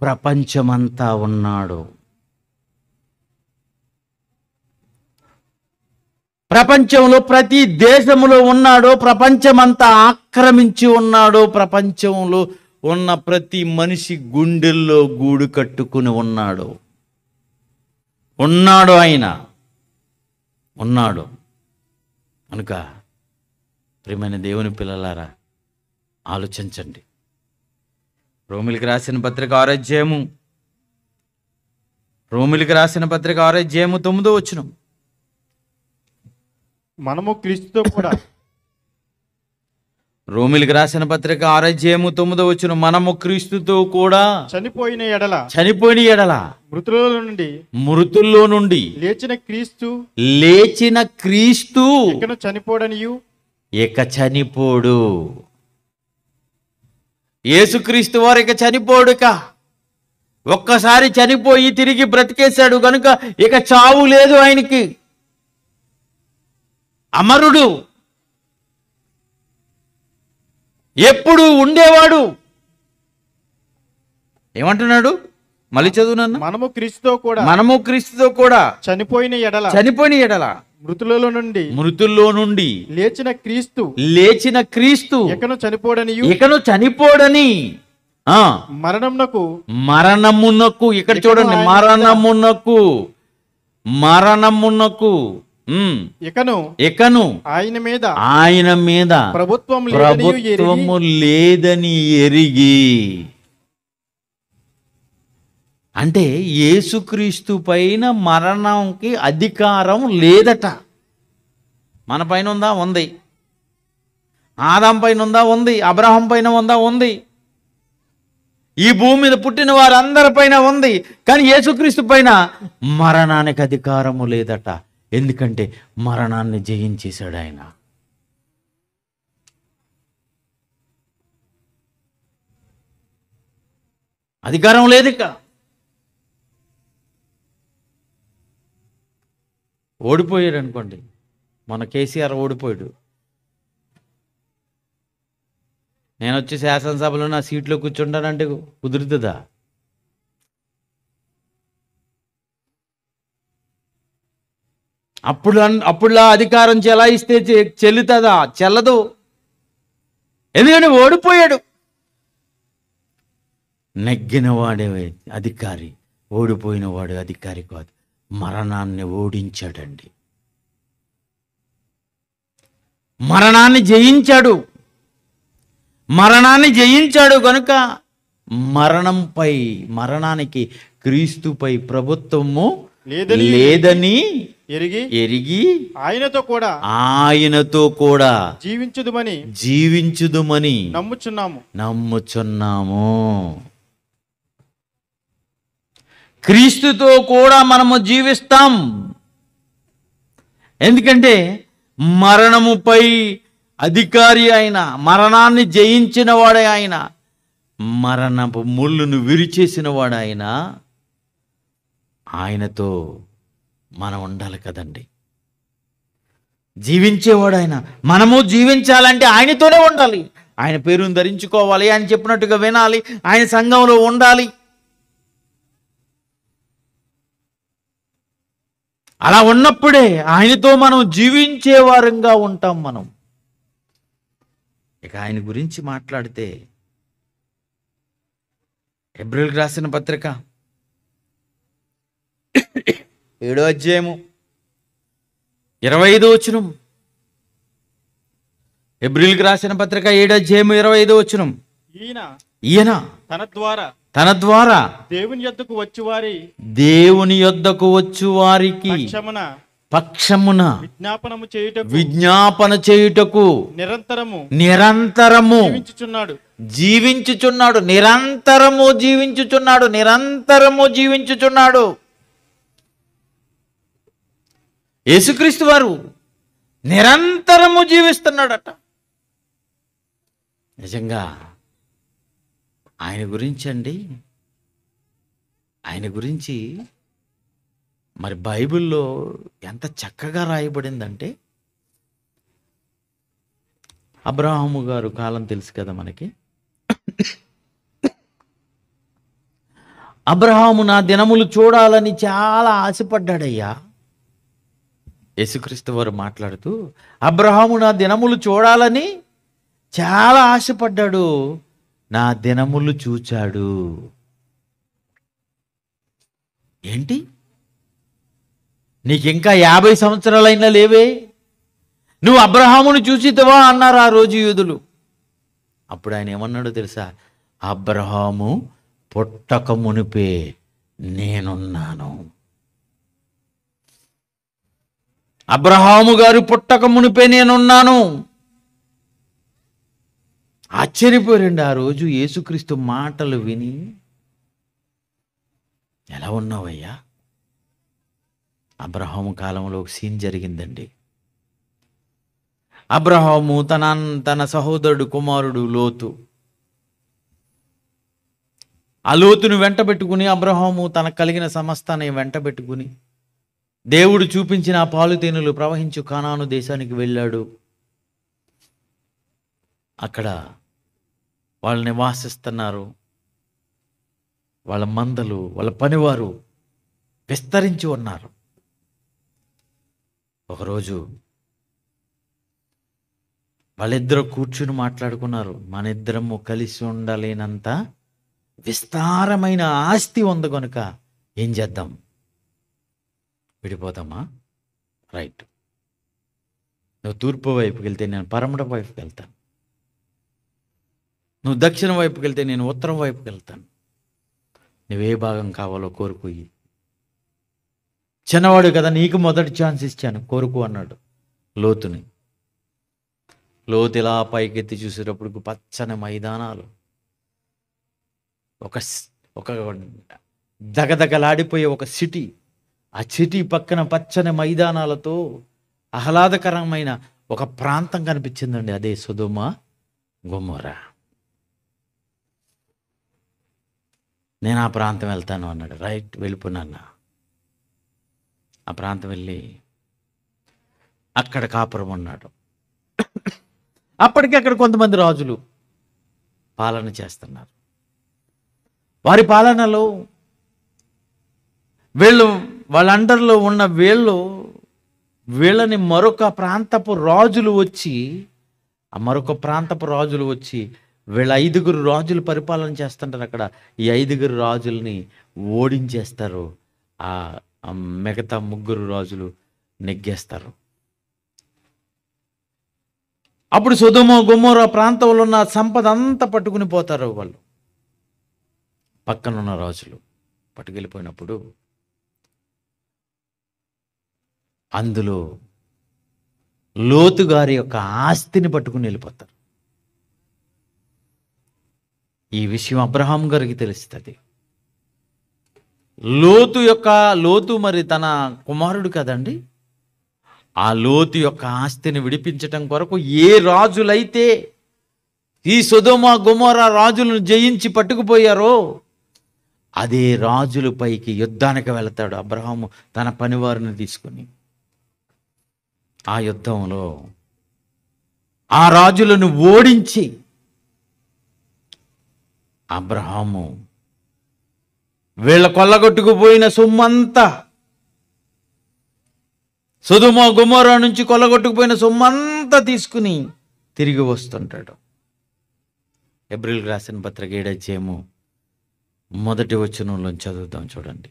ప్రపంచమంతా ఉన్నాడు. ప్రపంచంలో ప్రతి దేశంలో ఉన్నాడో, ప్రపంచమంతా ఆక్రమించి ఉన్నాడో, ప్రపంచంలో ఉన్న ప్రతి మనిషి గుండెల్లో గూడు కట్టుకుని ఉన్నాడు. ఆయన ఉన్నాడు. కనుక ప్రియమైన దేవుని పిల్లలారా, ఆలోచించండి. రోమిలికి రాసిన పత్రిక 6వ అధ్యాయము 9వ వచనం. మనము క్రీస్తుతో కూడా రోమిలికి రాసిన పత్రిక 6వ అధ్యాయము 9వ వచనం. మనము క్రీస్తుతో కూడా చనిపోయిన ఎడల మృతుల్లో నుండి లేచిన క్రీస్తు ఇక చనిపోడు. యేసుక్రీస్తు వారు ఇక చనిపోడుక. ఒక్కసారి చనిపోయి తిరిగి బ్రతికేశాడు కనుక ఇక చావు లేదు ఆయనకి. అమరుడు, ఎప్పుడు ఉండేవాడు. ఏమంటున్నాడు? మళ్ళీ చదువునన్నా. మనము క్రీస్తుతో కూడా చనిపోయిన ఎడల మృతుల్లో నుండి లేచిన క్రీస్తు ఇకను చనిపోడని మరణమునకు ఇక్కడ చూడండి, మరణమునకు ఇకను ఆయన మీద ప్రభుత్వము లేదని ఎరిగి. అంటే యేసుక్రీస్తు పైన మరణంకి అధికారం లేదట. మన పైన ఉందా? ఉంది. ఆదాం పైన ఉందా? ఉంది. అబ్రహాం పైన ఉందా? ఉంది. ఈ భూమి మీద పుట్టిన వారందరిపైన ఉంది. కానీ యేసుక్రీస్తు పైన మరణానికి అధికారము లేదట. ఎందుకంటే మరణాన్ని జయించేశాడు ఆయన. అధికారం లేదు ఇక. ఓడిపోయాడు అనుకోండి. మన కేసీఆర్ ఓడిపోయాడు. నేను వచ్చి శాసనసభలో నా సీట్లో కూర్చుంటానంటే కుదురుతుందా? అప్పుడులా అధికారం చెలాయిస్తే చెల్లుతుందా? చెల్లదు. ఎందుకంటే ఓడిపోయాడు. నెగ్గినవాడే అధికారి, ఓడిపోయిన వాడు అధికారి కాదు. మరణాన్ని ఓడించాడండి. మరణాన్ని జయించాడు. మరణాన్ని జయించాడు గనుక మరణానికి క్రీస్తుపై ప్రభుత్వము లేదని ఎరిగి ఆయనతో కూడా జీవించుదుమని నమ్ముచున్నాము. క్రీస్తుతో కూడా మనము జీవిస్తాం. ఎందుకంటే మరణముపై అధికారి అయిన, మరణాన్ని జయించిన వాడే ఆయన, మరణపు ముళ్ళును విరిచేసిన వాడు ఆయన. ఆయనతో మనం ఉండాలి కదండి. జీవించేవాడు ఆయన. మనము జీవించాలంటే ఆయనతోనే ఉండాలి. ఆయన పేరును ధరించుకోవాలి, ఆయన చెప్పినట్టుగా వినాలి, ఆయన సంఘంలో ఉండాలి. అలా ఉన్నప్పుడే ఆయనతో మనం జీవించే వారంగా ఉంటాం మనం. ఇక ఆయన గురించి మాట్లాడితే హెబ్రీయులకు రాసిన పత్రిక 7వ అధ్యాయము 25వ వచనం. హెబ్రీయులకు రాసిన పత్రిక 7వ అధ్యాయము 25వ వచనం. ఈయన తన ద్వారా దేవుని యొద్దకు వచ్చు వారికి పక్షమున విజ్ఞాపన చేయుటకు నిరంతరము జీవించుచున్నాడు. నిరంతరము జీవించుచున్నాడు. యేసుక్రీస్తు వారు నిరంతరము జీవిస్తున్నాడట. నిజంగా ఆయన గురించి మరి బైబిల్లో ఎంత చక్కగా రాయబడిందంటే, అబ్రహాము గారు కాలం తెలుసు కదా మనకి. అబ్రహాము నా దినములు చూడాలని చాలా ఆశపడ్డాడయ్యా. యేసుక్రీస్తు వారు మాట్లాడుతూ, అబ్రహాము నా దినములు చూడాలని చాలా ఆశపడ్డాడు, నా దినములు చూచాడు. ఏంటి, నీకింకా 50 సంవత్సరాలైనా లేవే, నువ్వు అబ్రహామును చూసితవా అన్నారు ఆ రోజు యూదులు. అప్పుడు ఆయన ఏమన్నాడో తెలుసా? అబ్రహాము పుట్టక మునిపే నేనున్నాను. అబ్రహాము గారు పుట్టక మునిపే నేనున్నాను. ఆశ్చర్యపోయారండి ఆ రోజు యేసుక్రీస్తు మాటలు విని. ఎలా ఉన్నావయ్యా? అబ్రహాము కాలంలో ఒక సీన్ జరిగిందండి. అబ్రహాము తన సహోదరుడు కుమారుడు లోతు, ఆ లోతును వెంటబెట్టుకుని అబ్రహాము తనకు కలిగిన సమస్తాన్ని వెంటబెట్టుకుని దేవుడు చూపించిన ఆ పాలుతేనెలు ప్రవహించు కానాను దేశానికి వెళ్ళాడు. అక్కడ వాళ్ళు నివాసిస్తున్నారు. వాళ్ళ మందలు, వాళ్ళ పనివారు విస్తరించి ఉన్నారు. ఒకరోజు వాళ్ళిద్దరూ కూర్చుని మాట్లాడుకున్నారు. మన ఇద్దరము కలిసి ఉండలేనంత విస్తారమైన ఆస్తి ఉంది కనుక ఏం చేద్దాం, విడిపోదామా? రైట్, నువ్వు తూర్పు వైపుకి వెళ్తే నేను పరమట వైపుకి వెళ్తాను, నువ్వు దక్షిణ వైపుకి వెళ్తే నేను ఉత్తరం వైపుకి వెళ్తాను, నువ్వే భాగం కావాలో కోరుకు. చిన్నవాడు కదా, నీకు మొదటి ఛాన్స్ ఇచ్చాను, కోరుకు అన్నాడు లోతుని. లోతు ఇలా పైకెత్తి చూసేటప్పుడు పచ్చని మైదానాలు, ఒక దగదగలాడిపోయే ఒక సిటీ, ఆ సిటీ పక్కన పచ్చని మైదానాలతో ఆహ్లాదకరమైన ఒక ప్రాంతం కనిపించిందండి. అదే సొదొమ గొమొర్రా. నేను ఆ ప్రాంతం వెళ్తాను అన్నాడు. రైట్, వెళ్ళిపోయినా. ఆ ప్రాంతం వెళ్ళి అక్కడ కాపురం ఉన్నాడు. అప్పటికి అక్కడ కొంతమంది రాజులు పాలన చేస్తున్నారు. వారి పాలనలో వాళ్ళ అండర్లో ఉన్న వీళ్ళని మరొక ప్రాంతపు రాజులు వచ్చి వీళ్ళ 5 రాజులు పరిపాలన చేస్తుంటారు అక్కడ. ఈ 5 రాజుల్ని ఓడించేస్తారు. ఆ మిగతా 3 రాజులు నెగ్గేస్తారు. అప్పుడు సొదొమ గొమొర్రా ప్రాంతంలో ఉన్న సంపద అంతా పట్టుకుని పోతారు వాళ్ళు. పక్కనున్న రాజులు పట్టుకెళ్ళిపోయినప్పుడు అందులో లోతు గారి యొక్క ఆస్తిని పట్టుకుని వెళ్ళిపోతారు. ఈ విషయం అబ్రహాం గారికి తెలుస్తుంది. లోతు మరి తన కుమారుడు కదండి. ఆ లోతు యొక్క ఆస్తిని విడిపించటం కొరకు ఏ రాజులైతే ఈ సొదొమ గొమొర్రా రాజులను జయించి పట్టుకుపోయారో అదే రాజులపైకి యుద్ధానికి వెళతాడు అబ్రహాము తన పనివారిని తీసుకుని. ఆ యుద్ధంలో ఆ రాజులను ఓడించి అబ్రహాము వీళ్ళ కొల్లగొట్టుకుపోయిన సొమ్మంతా, సొదొమ గొమొర్రా నుంచి కొల్లగొట్టుకుపోయిన సొమ్మంతా తీసుకుని తిరిగి వస్తుంటాడు. హెబ్రీయులకు రాసిన పత్రిక 7వ అధ్యాయము 1వ వచనంలో చదువుతాం చూడండి.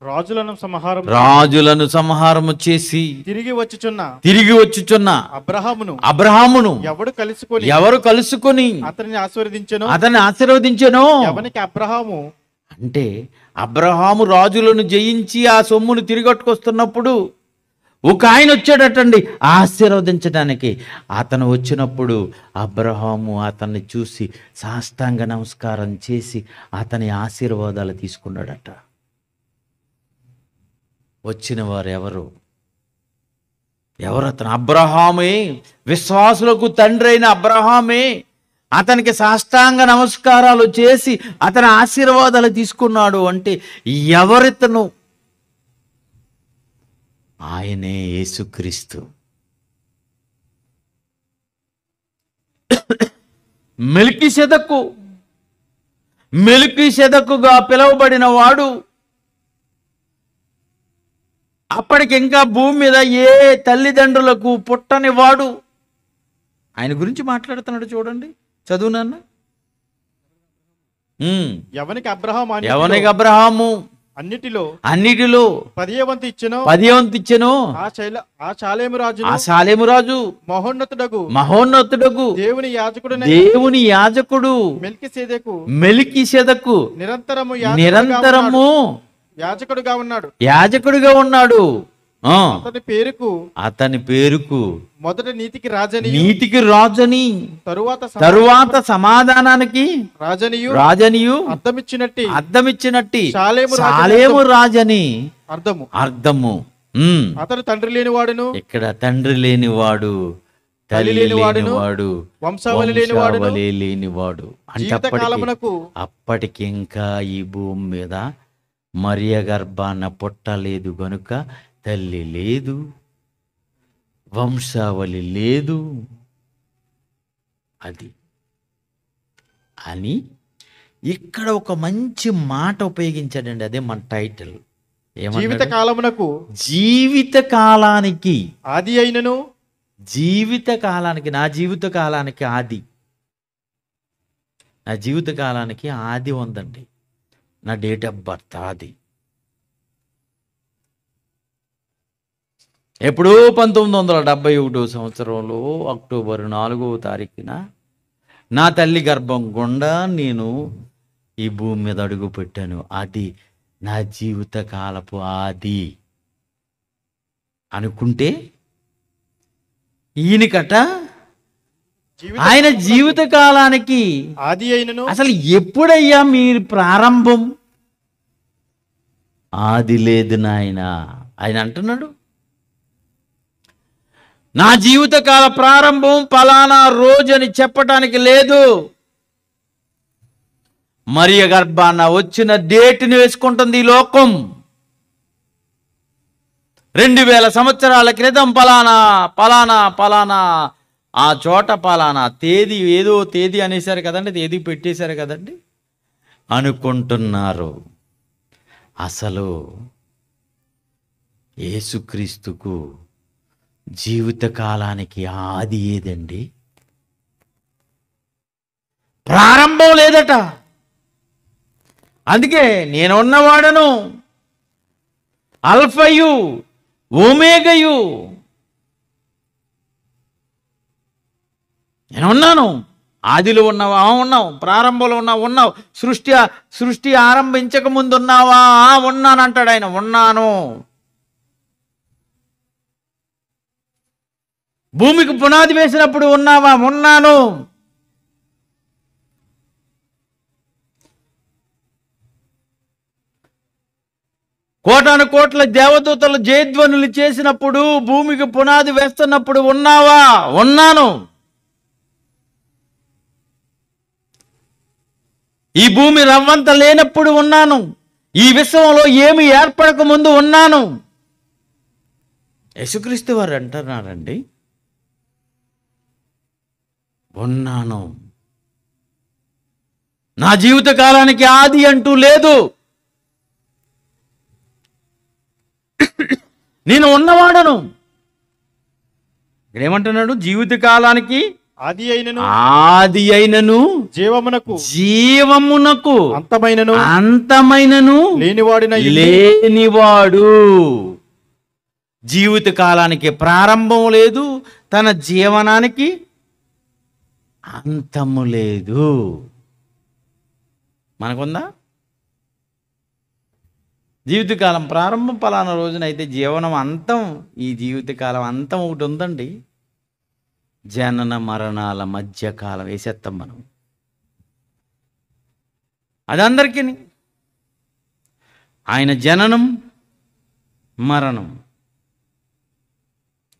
రాజులను సంహారము చేసి తిరిగి వచ్చుచున్న అబ్రహామును ఎవరు కలుసుకొని అతన్ని ఆశీర్వదించెనో. అంటే అబ్రహాము రాజులను జయించి ఆ సొమ్మును తిరిగొట్టుకొస్తున్నప్పుడు ఒక ఆయన వచ్చాడటండి ఆశీర్వదించడానికి. అతను వచ్చినప్పుడు అబ్రహాము అతన్ని చూసి సాష్టాంగ నమస్కారం చేసి అతని ఆశీర్వాదాలు తీసుకున్నాడట. వచ్చిన వారు ఎవరు అతను? అబ్రహామే, విశ్వాసులకు తండ్రి అయిన అబ్రహామే అతనికి సాష్టాంగ నమస్కారాలు చేసి అతని ఆశీర్వాదాలు తీసుకున్నాడు. అంటే ఎవరితను? ఆయనే యేసుక్రీస్తు. మెల్కీసెదకుగా పిలువబడిన వాడు అప్పటికి ఇంకా భూమి మీద ఏ తల్లిదండ్రులకు పుట్టని వాడు. ఆయన గురించి మాట్లాడుతున్నాడు చూడండి, చదువు నాన్న. ఎవనికి అబ్రహాము అన్నిటిలో 10వ వంతు ఇచ్చెను. ఆ షాలేము రాజు మహోన్నతుడగు దేవుని యాజకుడు మెల్కీసెదకు నిరంతరము యాజకుడుగా ఉన్నాడు. అతని పేరుకు మొదట నీతికి రాజని తరువాత సమాధానానికి రాజనియు అర్థమిచ్చినట్టి షాలేము రాజని అర్థము. అతను తండ్రి లేనివాడును, ఇక్కడ తండ్రి లేనివాడు, తల్లి లేనివాడు, వంశావళి లేనివాడు. అంటే అప్పటికి ఇంకా ఈ భూమి మీద మరియ గర్భాన పుట్టలేదు గనుక తల్లి లేదు, వంశావళి లేదు. అది అని ఇక్కడ ఒక మంచి మాట ఉపయోగించాడండి. అదే మన టైటిల్. జీవిత కాలానికి ఆది అయినను, నా జీవిత కాలానికి ఆది. నా జీవిత కాలానికి ఆది ఉందండి. నా డేట్ ఆఫ్ బర్త్ ఆది. ఎప్పుడో 1971 సంవత్సరంలో అక్టోబర్ 4వ తారీఖున నా తల్లి గర్భం గుండా నేను ఈ భూమి మీద అడుగు పెట్టాను. అది నా జీవిత కాలపు ఆది అనుకుంటే, ఈయనకట ఆయన జీవిత కాలానికి ఆది అయినను అసలు ఎప్పుడయ్యా మీరు ప్రారంభం? ఆది లేదు నాయన. ఆయన అంటున్నాడు, నా జీవితకాల ప్రారంభం పలానా రోజు అని చెప్పటానికి లేదు. మరియ గర్భాన వచ్చిన డేట్ని వేసుకుంటుంది ఈ లోకం. 2000 సంవత్సరాల క్రితం పలానా పలానా పలానా ఆ చోట పలానా తేదీ, ఏదో తేదీ అనేసారు కదండి, తేదీ పెట్టేశారు కదండి అనుకుంటున్నారు. అసలు యేసుక్రీస్తుకు జీవితకాలానికి ఆది ఏదండి? ప్రారంభం లేదట. అందుకే నేనున్నవాడను, అల్ఫయు ఓమేగయు. నేను ఉన్నాను. ఆదిలో ఉన్నావా? ఉన్నావు. ప్రారంభంలో ఉన్నావు. సృష్టి ఆరంభించక ముందు ఉన్నావా? ఉన్నాను అంటాడు ఆయన. ఉన్నాను. భూమికి పునాది వేసినప్పుడు ఉన్నావా? ఉన్నాను. కోటాను కోట్ల దేవదూతలు జయధ్వనులు చేసినప్పుడు, భూమికి పునాది వేస్తున్నప్పుడు ఉన్నావా? ఉన్నాను. ఈ భూమి రవ్వంత లేనప్పుడు ఉన్నాను. ఈ విశ్వంలో ఏమి ఏర్పడక ముందు ఉన్నాను. యేసుక్రీస్తు వారు అంటున్నారండి, ఉన్నాను. నా జీవిత కాలానికి ఆది అంటూ లేదు. నేను ఉన్నవాడను. ఇక్కడ ఏమంటున్నాడు? జీవిత కాలానికి ఆది అయినను ఆది అయినను జీవమునకు అంతమైనను లేనివాడు. జీవిత కాలానికి ప్రారంభం లేదు, తన జీవనానికి అంతము లేదు. మనకుందా? జీవితకాలం ప్రారంభం పలానా రోజునైతే జీవనం అంతం, ఈ జీవితకాలం అంతం ఒకటి ఉందండి. జనన మరణాల మధ్యకాలం వేసేస్తాం మనం. అది అందరికీ. ఆయన జననం మరణం.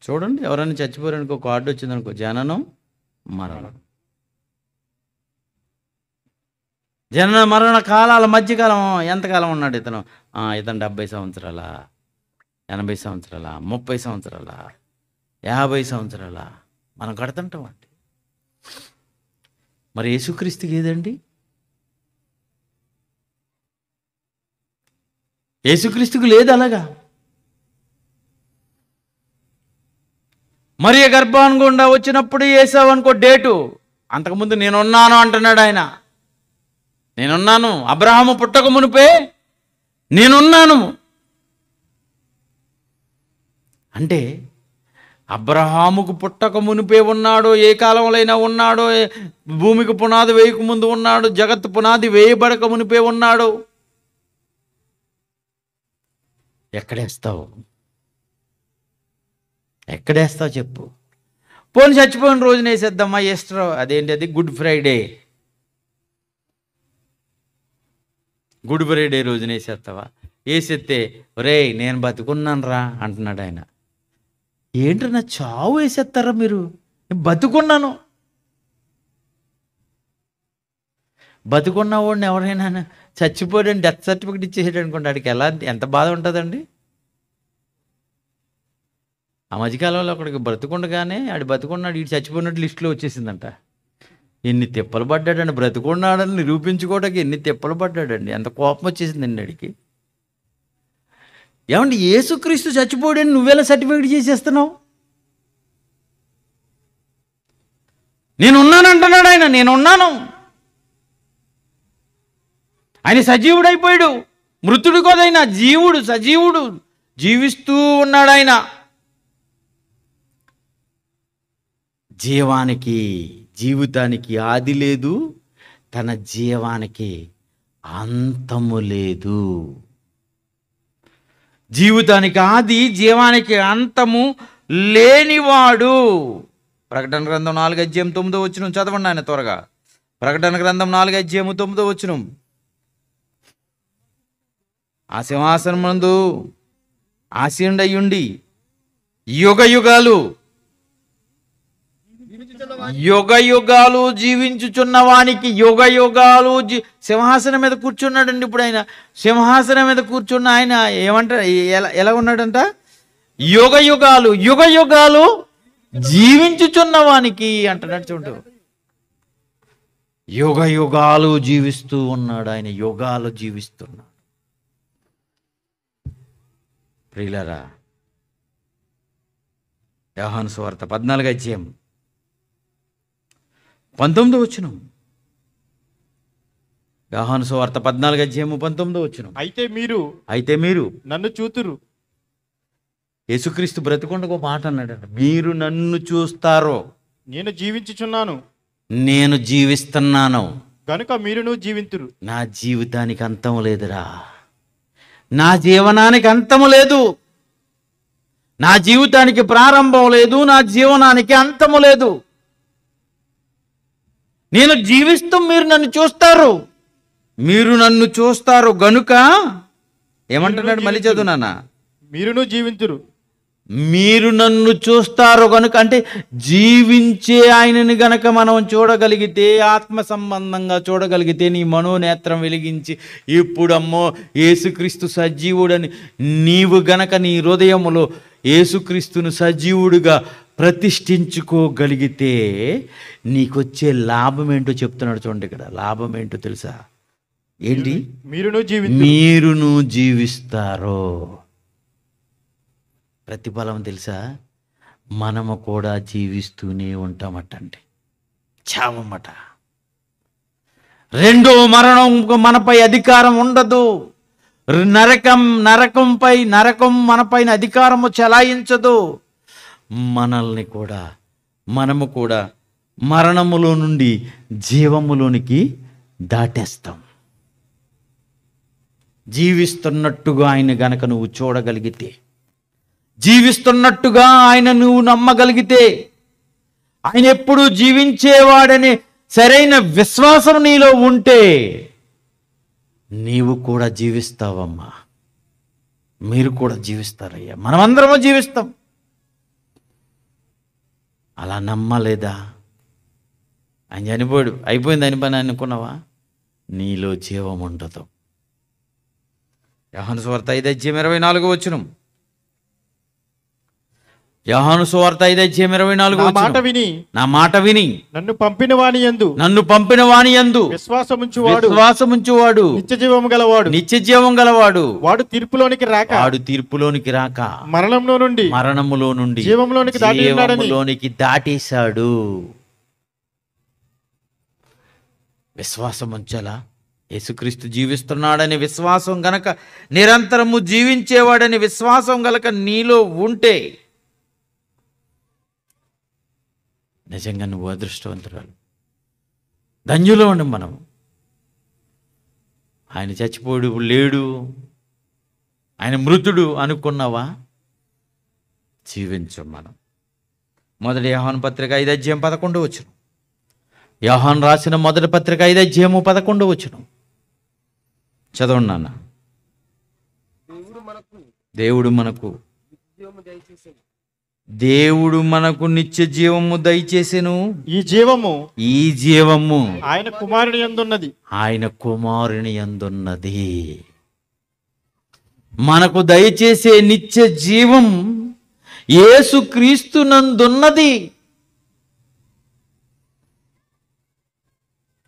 చూడండి, ఎవరైనా చచ్చిపోయారనుకో, కార్డు వచ్చిందనుకో, జననం మరణం. జనన మరణ కాలాల మధ్యకాలం ఎంతకాలం ఉన్నాడు ఇతను? 70 సంవత్సరాల, 80 సంవత్సరాల, 30 సంవత్సరాల, 50 సంవత్సరాల మనం కడుతుంటామండి. మరి యేసుక్రీస్తుకి ఏదండి? యేసుక్రీస్తుకు లేదు అలాగా. మరియ గర్భాన్ని గుండా వచ్చినప్పుడు వేసావనుకో డేటు, అంతకుముందు నేనున్నాను అంటున్నాడు ఆయన. నేనున్నాను. అబ్రహాము పుట్టక మునిపే నేనున్నాను అంటే, అబ్రహాముకు పుట్టక మునిపే ఉన్నాడో, ఏ కాలంలో ఉన్నాడో, భూమికి పునాది వేయక ముందు ఉన్నాడు, జగత్తు పునాది వేయబడక మునిపే ఉన్నాడు. ఎక్కడేస్తావు చెప్పు. పోనీ చచ్చిపోయిన రోజున వేసేద్దామా? ఈస్టర్, అదేంటి అది, గుడ్ ఫ్రైడే రోజున వేసేస్తావా? వేసేస్తే ఒరే నేను బతుకున్నాను రా అంటున్నాడు ఆయన. ఏంటి నా చావు వేసేస్తారా మీరు? బతుకున్నాను. బతుకున్న వాడిని ఎవరైనా చచ్చిపోయాడని డెత్ సర్టిఫికేట్ ఇచ్చేసాడు అనుకోండి, ఆడికి ఎంత బాధ ఉంటుందండి. ఆ మధ్యకాలంలో అక్కడికి బ్రతుకుండగానే ఆడు బతుకున్నాడు, ఇటు చచ్చిపోయినట్టు లిస్టులో వచ్చేసిందంట. ఎన్ని తిప్పలు పడ్డాడండి, బ్రతుకున్నాడని నిరూపించుకోవడానికి ఎన్ని తిప్పలు పడ్డాడండి. ఎంత కోపం వచ్చేసిందండి ఆడికి. ఏమండి, యేసుక్రీస్తు చచ్చిపోయాడని నువ్వెలా సర్టిఫికేట్ చేసేస్తున్నావు? నేనున్నాను అంటున్నాడు ఆయన. నేనున్నాను. ఆయన సజీవుడైపోయాడు. మృతుడు కాదైనా జీవుడు, సజీవుడు, జీవిస్తూ ఉన్నాడు ఆయన. జీవితానికి ఆది లేదు, తన జీవానికి అంతము లేదు. జీవితానికి ఆది, జీవానికి అంతము లేనివాడు. ప్రకటన గ్రంథం 4:9 చదవండి ఆయన త్వరగా. ప్రకటన గ్రంథం 4:9. ఆ సింహాసనం నందు ఆసీనుడయ్యుండి యుగయుగాలు జీవించుచున్న వానికి సింహాసనం మీద కూర్చున్నాడండి. ఇప్పుడు ఆయన సింహాసనం మీద కూర్చున్న ఆయన ఏమంటారు, ఎలా ఉన్నాడంట? యుగయుగాలు జీవించుచున్న వానికి అంటున్నాడు. చూడు, యుగయుగాలు జీవిస్తూ ఉన్నాడు ఆయన. యుగాలు జీవిస్తున్నాడు. ప్రియులారా, యోహాను సువార్త 14:19. యోహాను సువార్త 14:19. అయితే మీరు నన్ను చూతురు. యేసుక్రీస్తు బ్రతికొండకు మాట అన్నాడు, మీరు నన్ను చూస్తారో. నేను జీవించుచున్నాను నేను జీవిస్తున్నాను. గనుక మీరును జీవింతురు. నా జీవితానికి అంతం లేదురా. నా జీవనానికి అంతము లేదు. నా జీవితానికి ప్రారంభం లేదు. నా జీవనానికి అంతము లేదు. నేను జీవిస్తూ మీరు నన్ను చూస్తారు. మీరు నన్ను చూస్తారు గనుక ఏమంటున్నాడు? మళ్ళీ చదువు నాన్న. మీరును జీవింతురు. మీరు నన్ను చూస్తారు గనుక అంటే జీవించే ఆయనని గనక మనం చూడగలిగితే, ఆత్మ సంబంధంగా చూడగలిగితే, నీ మనోనేత్రం వెలిగించి ఇప్పుడమ్మో యేసుక్రీస్తు సజీవుడని నీవు గనక నీ హృదయములో యేసుక్రీస్తును సజీవుడిగా ప్రతిష్ఠించుకోగలిగితే నీకొచ్చే లాభం ఏంటో చెప్తున్నాడు. చూడండి ఇక్కడ లాభం ఏంటో తెలుసా? ఏంటి? మీరును జీవిస్తారు. ప్రతిఫలం తెలుసా? మనము కూడా జీవిస్తూనే ఉంటామటండి. చావమట. రెండో మరణం మనపై అధికారం ఉండదు. నరకం మనపైన అధికారము చెలాయించదు. మనము కూడా మరణములో నుండి జీవములోనికి దాటేస్తాం. జీవిస్తున్నట్టుగా ఆయన గనక నువ్వు చూడగలిగితే, జీవిస్తున్నట్టుగా ఆయన నువ్వు నమ్మగలిగితే, ఆయన ఎప్పుడు జీవించేవాడని సరైన విశ్వాసం నీలో ఉంటే నీవు కూడా జీవిస్తావమ్మా. మీరు కూడా జీవిస్తారయ్యా. మనమందరము జీవిస్తాం. అలా నమ్మలేదా? ఆయన చనిపోయాడు, అయిపోయింది అని పని అనుకున్నావా? నీలో జీవం ఉండదు. యోహాను సువార్త 5:24 యోహాను సువార్త 5:24 నా మాట విని నన్ను పంపిన వాని యందు విశ్వాసముంచువాడు నిత్య జీవం గలవాడు. వాడు తీర్పులోనికి రాక మరణములో నుండి జీవములోనికి దాటేశాడు. విశ్వాసం ఉంచాలా? యేసుక్రీస్తు జీవిస్తున్నాడని విశ్వాసం గనక, నిరంతరము జీవించేవాడని విశ్వాసం గనక నీలో ఉంటే నిజంగా నువ్వు అదృష్టవంతురాలు, ధన్యులో ఉండం. మనం ఆయన చచ్చిపోడు లేడు, ఆయన మృతుడు అనుకున్నావా? జీవించం మనం. మొదటి యోహాను పత్రిక 5:11 యోహాను రాసిన మొదటి పత్రిక 5:11 చదవండి నాన్న. దేవుడు మనకు నిత్య జీవము దయచేసెను. ఈ జీవము ఆయన కుమారుని యందున్నది. మనకు దయచేసే నిత్య జీవం యేసుక్రీస్తు నందున్నది.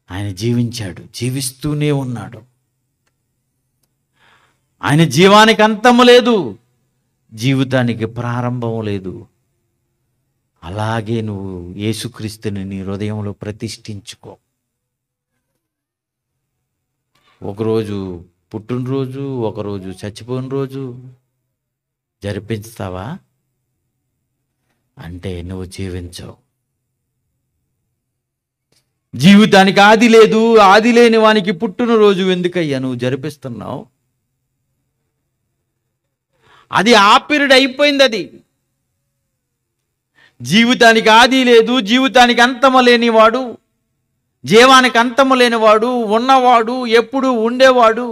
ఆయన జీవించాడు, జీవిస్తూనే ఉన్నాడు. ఆయన జీవానికి అంతము లేదు, జీవితానికి ప్రారంభం లేదు. అలాగే నువ్వు యేసుక్రీస్తుని నీ హృదయంలో ప్రతిష్ఠించుకో. ఒకరోజు పుట్టినరోజు, ఒకరోజు చచ్చిపోయిన రోజు జరిపించుతావా అంటే నువ్వు జీవించవు. జీవితానికి ఆది లేదు, ఆది లేని వానికి పుట్టినరోజు ఎందుకయ్యా నువ్వు జరిపిస్తున్నావు? అది ఆ పీరియడ్ అయిపోయింది. అది జీవితానికి ఆది లేదు, జీవితానికి అంతము లేనివాడు, జీవానికి అంతము లేనివాడు, ఉన్నవాడు, ఎప్పుడు ఉండేవాడు.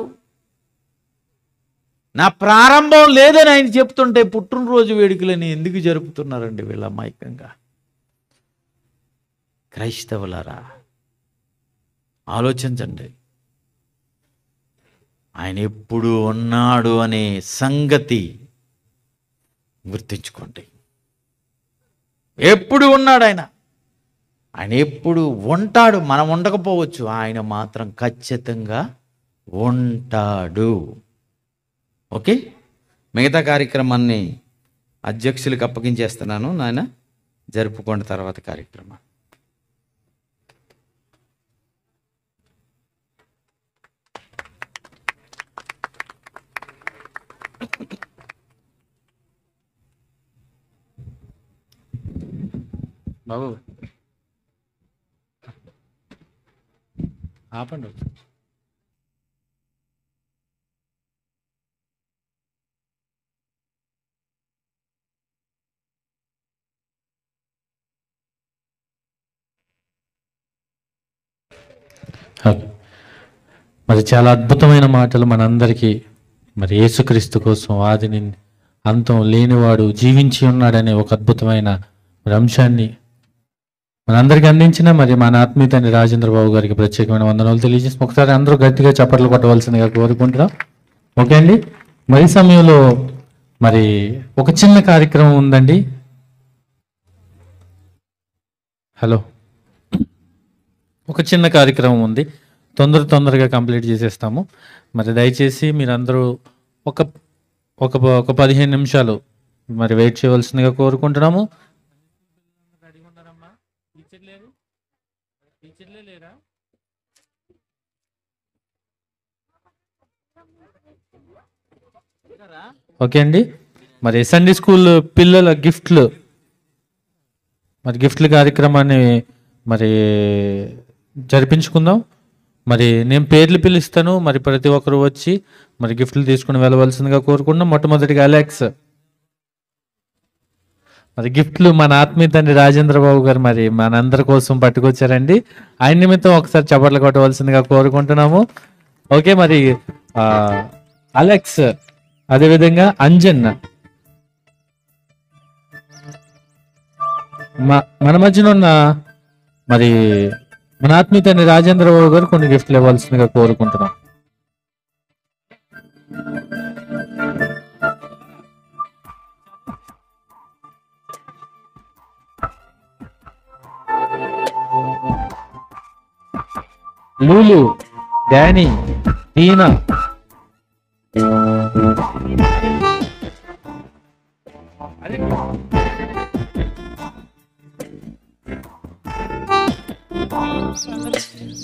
నా ప్రారంభం లేదని ఆయన చెప్తుంటే పుట్టినరోజు వేడుకలని ఎందుకు జరుపుతున్నారండి వీళ్ళ అమాయకంగా? క్రైస్తవులారా ఆలోచించండి. ఆయన ఎప్పుడు ఉన్నాడు అనే సంగతి గుర్తుంచుకోండి. ఎప్పుడు ఉన్నాడు ఆయన. ఆయన ఎప్పుడు ఉంటాడు. మనం ఉండకపోవచ్చు, ఆయన మాత్రం ఖచ్చితంగా ఉంటాడు. ఓకే, మిగతా కార్యక్రమాన్ని అధ్యక్షులకు అప్పగించేస్తున్నాను. నాయన జరుపుకోండి తర్వాత కార్యక్రమం. బాబు ఆపండి. మరి చాలా అద్భుతమైన మాటలు మనందరికీ మరి యేసుక్రీస్తు కోసం ఆదిని అంతం లేనివాడు జీవించి ఉన్నాడనే ఒక అద్భుతమైన మరి అంశాన్ని మనందరికీ అందించిన మరి మన ఆత్మీయతని రాజేంద్ర బాబు గారికి ప్రత్యేకమైన వందనాలు తెలియజేసి ఒకసారి అందరూ గట్టిగా చప్పట్లు కొట్టవలసిందిగా కోరుకుంటున్నాం. ఓకే అండి. మరి సమయంలో మరి ఒక చిన్న కార్యక్రమం ఉందండి. హలో, ఒక చిన్న కార్యక్రమం ఉంది, తొందరగా కంప్లీట్ చేసేస్తాము. మరి దయచేసి మీరందరూ ఒక ఒక ఒక 15 నిమిషాలు మరి వెయిట్ చేయవలసిందిగా కోరుకుంటున్నాము. ఓకే అండి. మరి సండే స్కూల్ పిల్లల గిఫ్ట్లు కార్యక్రమాన్ని మరి జరిపించుకుందాం. మరి నేను పేర్లు పిలుస్తాను, మరి ప్రతి ఒక్కరు వచ్చి మరి గిఫ్ట్లు తీసుకుని వెళ్ళవలసిందిగా కోరుకుంటున్నాం. మొట్టమొదటిగా అలెక్స్ మరి గిఫ్ట్లు మన ఆత్మీయ తండ్రి రాజేంద్ర బాబు గారు మరి మనందరి కోసం పట్టుకొచ్చారండి. ఆయన నిమిత్తం ఒకసారి చప్పట్లు కొట్టవలసిందిగా కోరుకుంటున్నాము. ఓకే, మరి అలెక్స్, అదేవిధంగా అంజన్, మన మధ్యన ఉన్న మరి మన ఆత్మీయ తండ్రి రాజేంద్ర బాబు గారు కొన్ని గిఫ్ట్లు ఇవ్వాల్సిందిగా కోరుకుంటున్నాం. లూలు, డానీ, టీనా,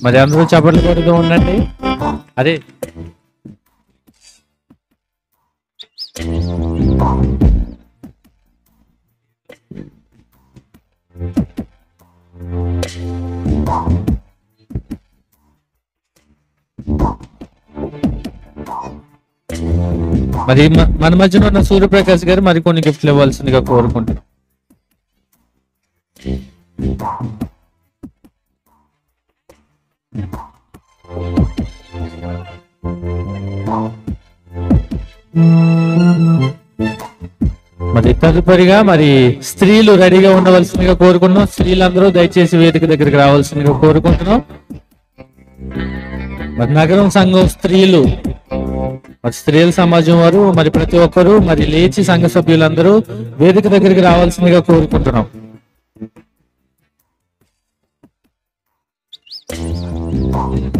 మరి అందరూ చప్పట్లు కొడుతూ ఉండండి. అదే మరి మన మధ్యలో ఉన్న సూర్యప్రకాష్ గారు మరి కొన్ని గిఫ్ట్లు ఇవ్వాల్సిందిగా కోరుకుంటున్నాం. మరి తదుపరిగా మరి స్త్రీలు రెడీగా ఉండవలసిందిగా కోరుకుంటున్నాం. స్త్రీలందరూ దయచేసి వేదిక దగ్గరికి రావాల్సిందిగా కోరుకుంటున్నాం. మరి నగరం సంఘం స్త్రీలు, మరి స్త్రీల సమాజం వారు మరి ప్రతి ఒక్కరు మరి లేచి సంఘ సభ్యులందరూ వేదిక దగ్గరికి రావాల్సిందిగా కోరుకుంటున్నాం.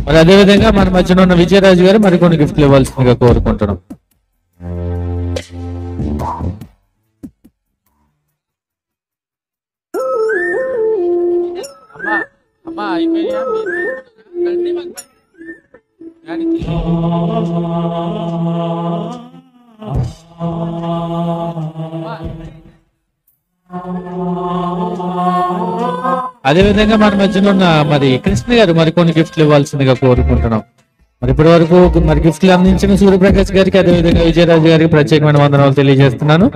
మరి అదేవిధంగా మన మధ్యన ఉన్న విజయరాజు గారు మరికొన్ని గిఫ్ట్లు ఇవ్వాల్సిందిగా కోరుకుంటున్నాం. అదేవిధంగా మన మధ్యన ఉన్న మరి కృష్ణ గారు మరికొన్ని గిఫ్ట్లు ఇవ్వాల్సిందిగా కోరుకుంటున్నాం. మరి ఇప్పటి వరకు మరి గిఫ్ట్లు అందించిన సూర్యప్రకాష్ గారికి అదేవిధంగా విజయరాజు గారికి ప్రత్యేకమైన వందనాలు తెలియజేస్తున్నాను.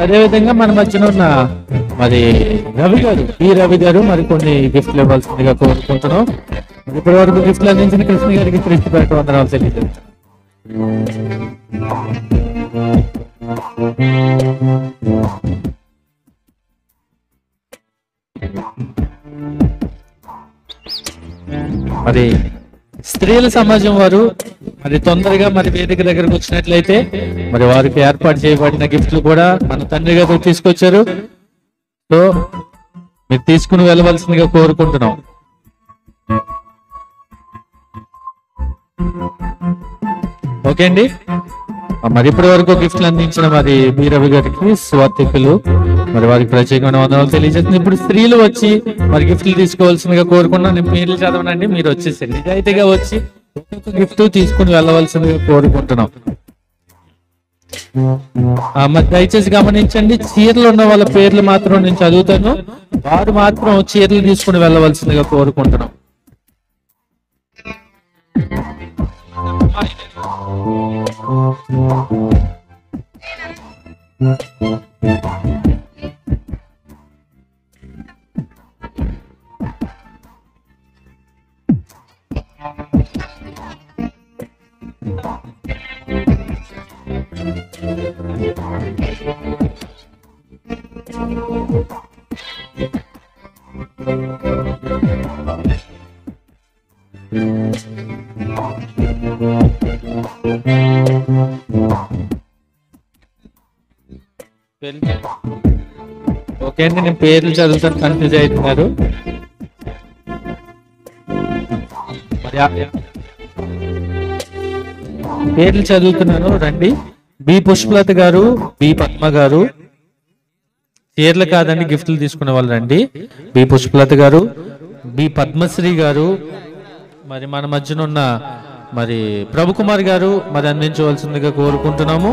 అదేవిధంగా మన మధ్యన ఉన్న మరి రవి గారు మరి కొన్ని గిఫ్ట్లు ఇవ్వాల్సిందిగా కోరుకుంటున్నాం. ఇప్పటి వరకు గిఫ్ట్లు అందించిన కృష్ణ గారికి క్రీస్తుపేట వందనాలు తెలియజేస్తాం. మరి స్త్రీల సమాజం వారు మరి తొందరగా మరి వేదిక దగ్గరకు వచ్చినట్లయితే మరి వారికి ఏర్పాటు చేయబడిన గిఫ్ట్లు కూడా మన తండ్రి గారు తీసుకొచ్చారు. సో మీరు తీసుకుని వెళ్ళవలసిందిగా కోరుకుంటున్నాం. ఓకే అండి. మరి ఇప్పటి వరకు గిఫ్ట్లు అందించిన మరి బి రవి గారికి స్వాతికులు మరి వారికి ప్రత్యేకమైన వందనాలు తెలియజేస్తుంది. ఇప్పుడు స్త్రీలు వచ్చి మరి గిఫ్ట్లు తీసుకోవాల్సిందిగా కోరుకున్నా. నేను పేర్లు చదవనండి, మీరు వచ్చేసండి నిజాయితీగా వచ్చి గిఫ్ట్ తీసుకుని వెళ్ళవలసిందిగా కోరుకుంటున్నాం. మరి దయచేసి గమనించండి, చీరలు ఉన్న వాళ్ళ పేర్లు మాత్రం నేను చదువుతాను, వారు మాత్రం చీరలు తీసుకుని వెళ్ళవలసిందిగా కోరుకుంటున్నాం. ఓకే అండి, నేను పేర్లు చదువుతాను, కన్ఫ్యూజ్ అవుతున్నారు. పేర్లు చదువుతున్నాను రండి. బి పుష్పలత గారు, బి పద్మ గారు. చీరలు కాదండి, గిఫ్ట్లు తీసుకునే వాళ్ళు రండి. బి పుష్పలత గారు, బి పద్మశ్రీ గారు, మరి మన మధ్యన ఉన్న మరి ప్రభుకుమార్ గారు మరి అందించవలసిందిగా కోరుకుంటున్నాము.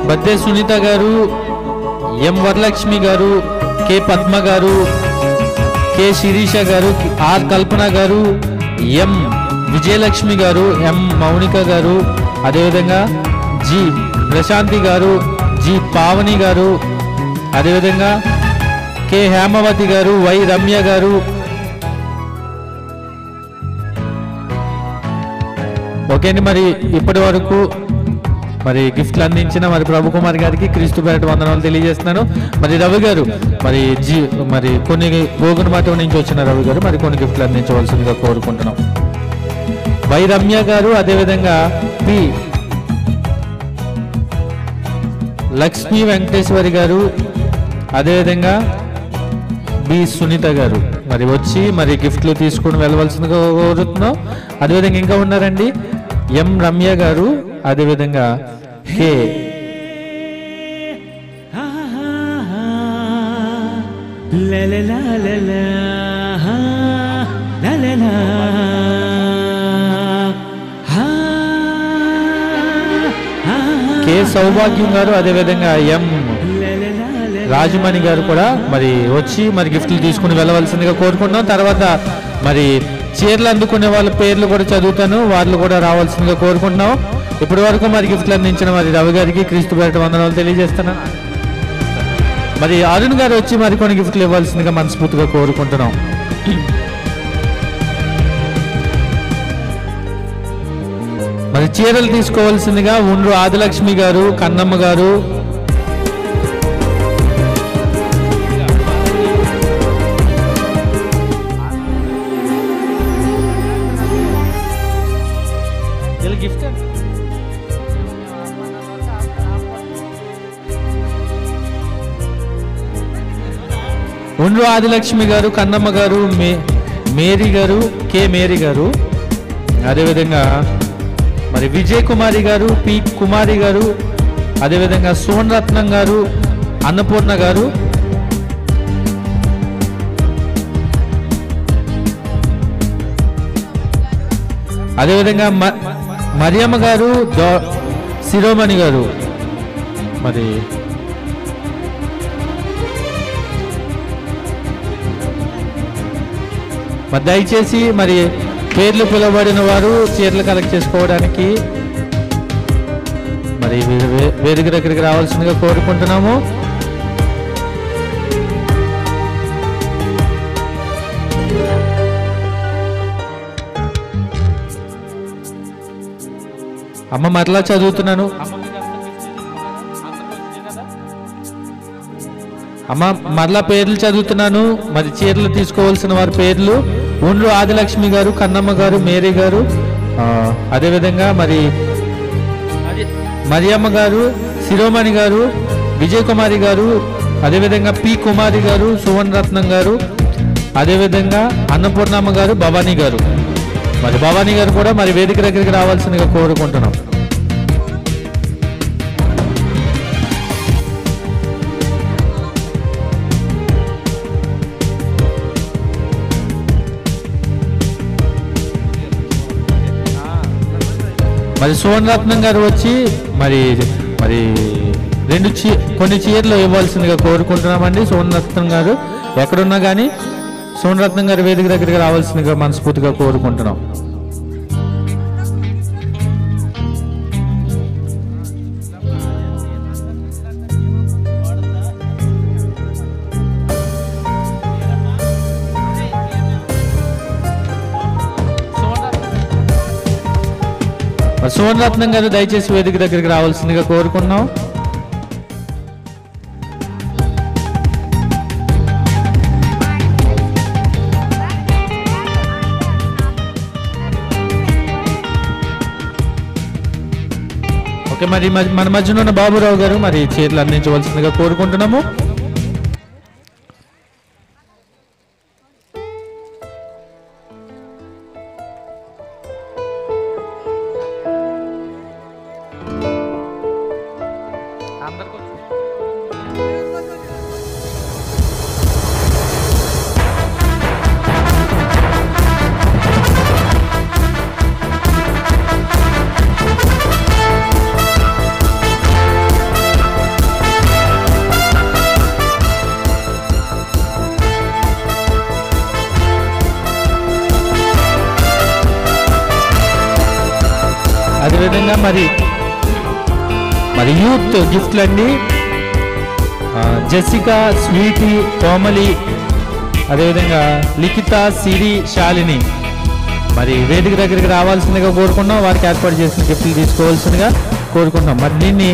బద్దే సునీత గారు, ఎం వరలక్ష్మి గారు, కె పద్మ గారు, కె శిరీష గారు, ఆర్ కల్పన గారు, ఎం విజయలక్ష్మి గారు, ఎం మౌనిక గారు, అదేవిధంగా జి ప్రశాంతి గారు, జి పావని గారు, అదేవిధంగా కె హేమవతి గారు, వై రమ్య గారు. ఓకే అండి, మరి ఇప్పటి వరకు మరి గిఫ్ట్లు అందించిన మరి ప్రభుకుమార్ గారికి క్రీస్తు పేరిట వందనాలు తెలియజేస్తున్నాను. మరి రవి గారు మరి కొన్ని గోగునమాట నుంచి వచ్చిన రవి గారు మరి కొన్ని గిఫ్ట్లు అందించవలసిందిగా కోరుకుంటున్నాం. వై రమ్య గారు, అదేవిధంగా పి లక్ష్మీ వెంకటేశ్వరి గారు, అదేవిధంగా బి సునీత గారు మరి వచ్చి మరి గిఫ్ట్లు తీసుకుని వెళ్ళవలసిందిగా కోరుతున్నాం. అదేవిధంగా ఇంకా ఉన్నారండి ఎం రమ్య గారు, అదేవిధంగా కే సౌభాగ్యం గారు, అదేవిధంగా ఎం రాజమణి గారు కూడా మరి వచ్చి మరి గిఫ్ట్లు తీసుకుని వెళ్ళవలసిందిగా కోరుకుంటున్నాం. తర్వాత మరి చీరలు అందుకునే వాళ్ళ పేర్లు కూడా చదువుతాను, వాళ్ళు కూడా రావాల్సిందిగా కోరుకుంటున్నాం. ఇప్పటి వరకు మరి గిఫ్ట్లు అందించిన మరి రవి గారికి క్రీస్తు పేరిట వందనాలు తెలియజేస్తున్నాను. మరి అరుణ్ గారు వచ్చి మరి కొన్ని గిఫ్ట్లు ఇవ్వాల్సిందిగా మనస్ఫూర్తిగా కోరుకుంటున్నాం. మరి చీరలు తీసుకోవాల్సిందిగా ఉండ్రు ఆదిలక్ష్మి గారు, కన్నమ్మ గారు, ఉండ్రు ఆదిలక్ష్మి గారు, కన్నమ్మ గారు, మేరీ గారు, కె మేరీ గారు, అదేవిధంగా మరి విజయ్ కుమారి గారు, పి కుమారి గారు, అదేవిధంగా సోనరత్నం గారు, అన్నపూర్ణ గారు, అదేవిధంగా మరియమ్మ గారు, శిరోమణి గారు. మరి దయచేసి మరి పేర్లు పిలువబడిన వారు చీరలు కలెక్ట్ చేసుకోవడానికి మరి వేదిక దగ్గరికి రావాల్సిందిగా కోరుకుంటున్నాము. అమ్మ మరలా చదువుతున్నాను. అమ్మ మరలా పేర్లు చదువుతున్నాను. మరి చీరలు తీసుకోవాల్సిన వారి పేర్లు ఉండ్రు ఆదిలక్ష్మి గారు, కన్నమ్మ గారు, మేరీ గారు, అదేవిధంగా మరి మరియమ్మ గారు, శిరోమణి గారు, విజయ్ కుమారి గారు, అదేవిధంగా పి కుమారి గారు, సువర్ణరత్నం గారు, అదేవిధంగా అన్నపూర్ణమ్మ గారు, భవానీ గారు, మరి భవానీ గారు కూడా మరి వేదిక దగ్గరికి రావాల్సిందిగా కోరుకుంటున్నాం. మరి సువర్ణరత్నం గారు వచ్చి మరి మరి కొన్ని చీరలు ఇవ్వాల్సిందిగా కోరుకుంటున్నామండి. సువర్ణరత్నం గారు ఎక్కడున్నా కానీ సువర్ణరత్నం గారు వేదిక దగ్గరికి రావాల్సిందిగా మనస్ఫూర్తిగా కోరుకుంటున్నాం. సువర్ణరత్నం గారు దయచేసి వేదిక దగ్గరికి రావాల్సిందిగా కోరుకున్నాం. ఓకే, మరి మన మధ్యలో ఉన్న బాబురావు గారు మరి చీరలు అందించవలసిందిగా కోరుకుంటున్నాము. అదేవిధంగా మరి యూత్ గిఫ్ట్లు అండి. జెసికా, స్వీటీ, కోమలి, అదేవిధంగా లిఖిత, సిరి, శాలిని మరి వేదిక దగ్గరికి రావాల్సిందిగా కోరుకున్నాం. వారికి ఏర్పాటు చేసిన గిఫ్ట్లు తీసుకోవాల్సిందిగా కోరుకుంటున్నాం. మరి దీన్ని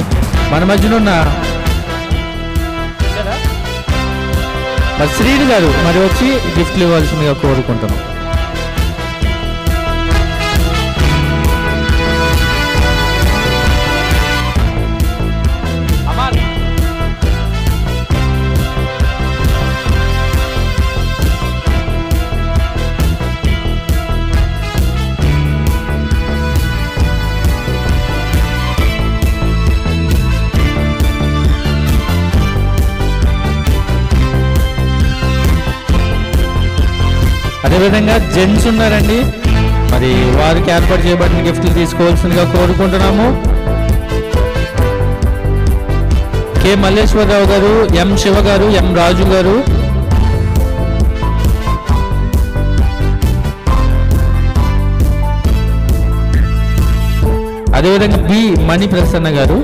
మన మధ్యన ఉన్న మరి శ్రీని గారు మరి వచ్చి గిఫ్ట్లు ఇవ్వాల్సిందిగా కోరుకుంటున్నాం. అదేవిధంగా జెంట్స్ ఉన్నారండి, మరి వారికి ఏర్పాటు చేయబడిన గిఫ్ట్లు తీసుకోవాల్సిందిగా కోరుకుంటున్నాము. కె మల్లేశ్వరరావు గారు, ఎం శివ గారు, ఎం రాజు గారు, అదేవిధంగా బి మణి ప్రసన్న గారు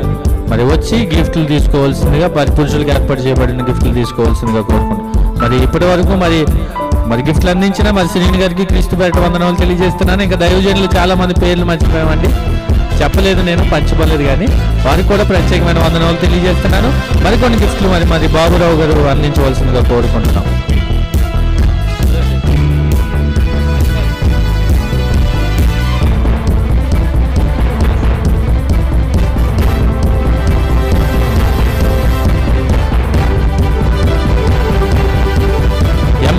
మరి వచ్చి గిఫ్ట్లు తీసుకోవాల్సిందిగా, మరి పురుషులకు ఏర్పాటు చేయబడిన గిఫ్ట్లు తీసుకోవాల్సిందిగా కోరుకుంటున్నాం. మరి ఇప్పటి వరకు మరి గిఫ్ట్లు అందించిన మరి శ్రీని గారికి క్రీస్తు పేరిట వందనాలు తెలియజేస్తున్నాను. ఇంకా దైవజనులు చాలా మంది పేర్లు మర్చిపోయామండి, చెప్పలేదు, నేను పంచుకోలేదు, కానీ వారికి కూడా ప్రత్యేకమైన వందనాలు తెలియజేస్తున్నాను. మరికొన్ని గిఫ్ట్లు మరి బాబురావు గారు అందించవలసిందిగా కోరుకుంటున్నాం.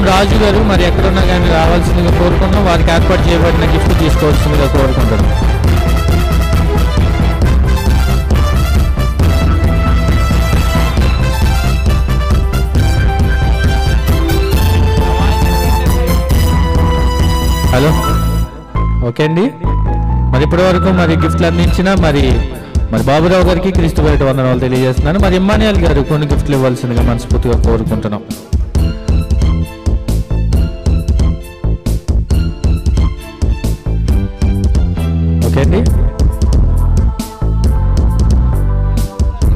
రాజు గారు మరి ఎక్కడున్నా కానీ రావాల్సిందిగా కోరుకుంటున్నాం. వారికి ఏర్పాటు చేయబడిన గిఫ్ట్ తీసుకోవాల్సిందిగా కోరుకుంటున్నాం. హలో, ఓకే అండి. మరి ఇప్పటి వరకు మరి గిఫ్ట్లు అందించిన మరి బాబురావు గారికి క్రీస్తు పేరిట వందనాలు తెలియజేస్తున్నాను. మరి ఇమ్మానియల్ గారు కొన్ని గిఫ్ట్లు ఇవ్వాల్సిందిగా మనస్ఫూర్తిగా కోరుకుంటున్నాం. ఓకే అండి.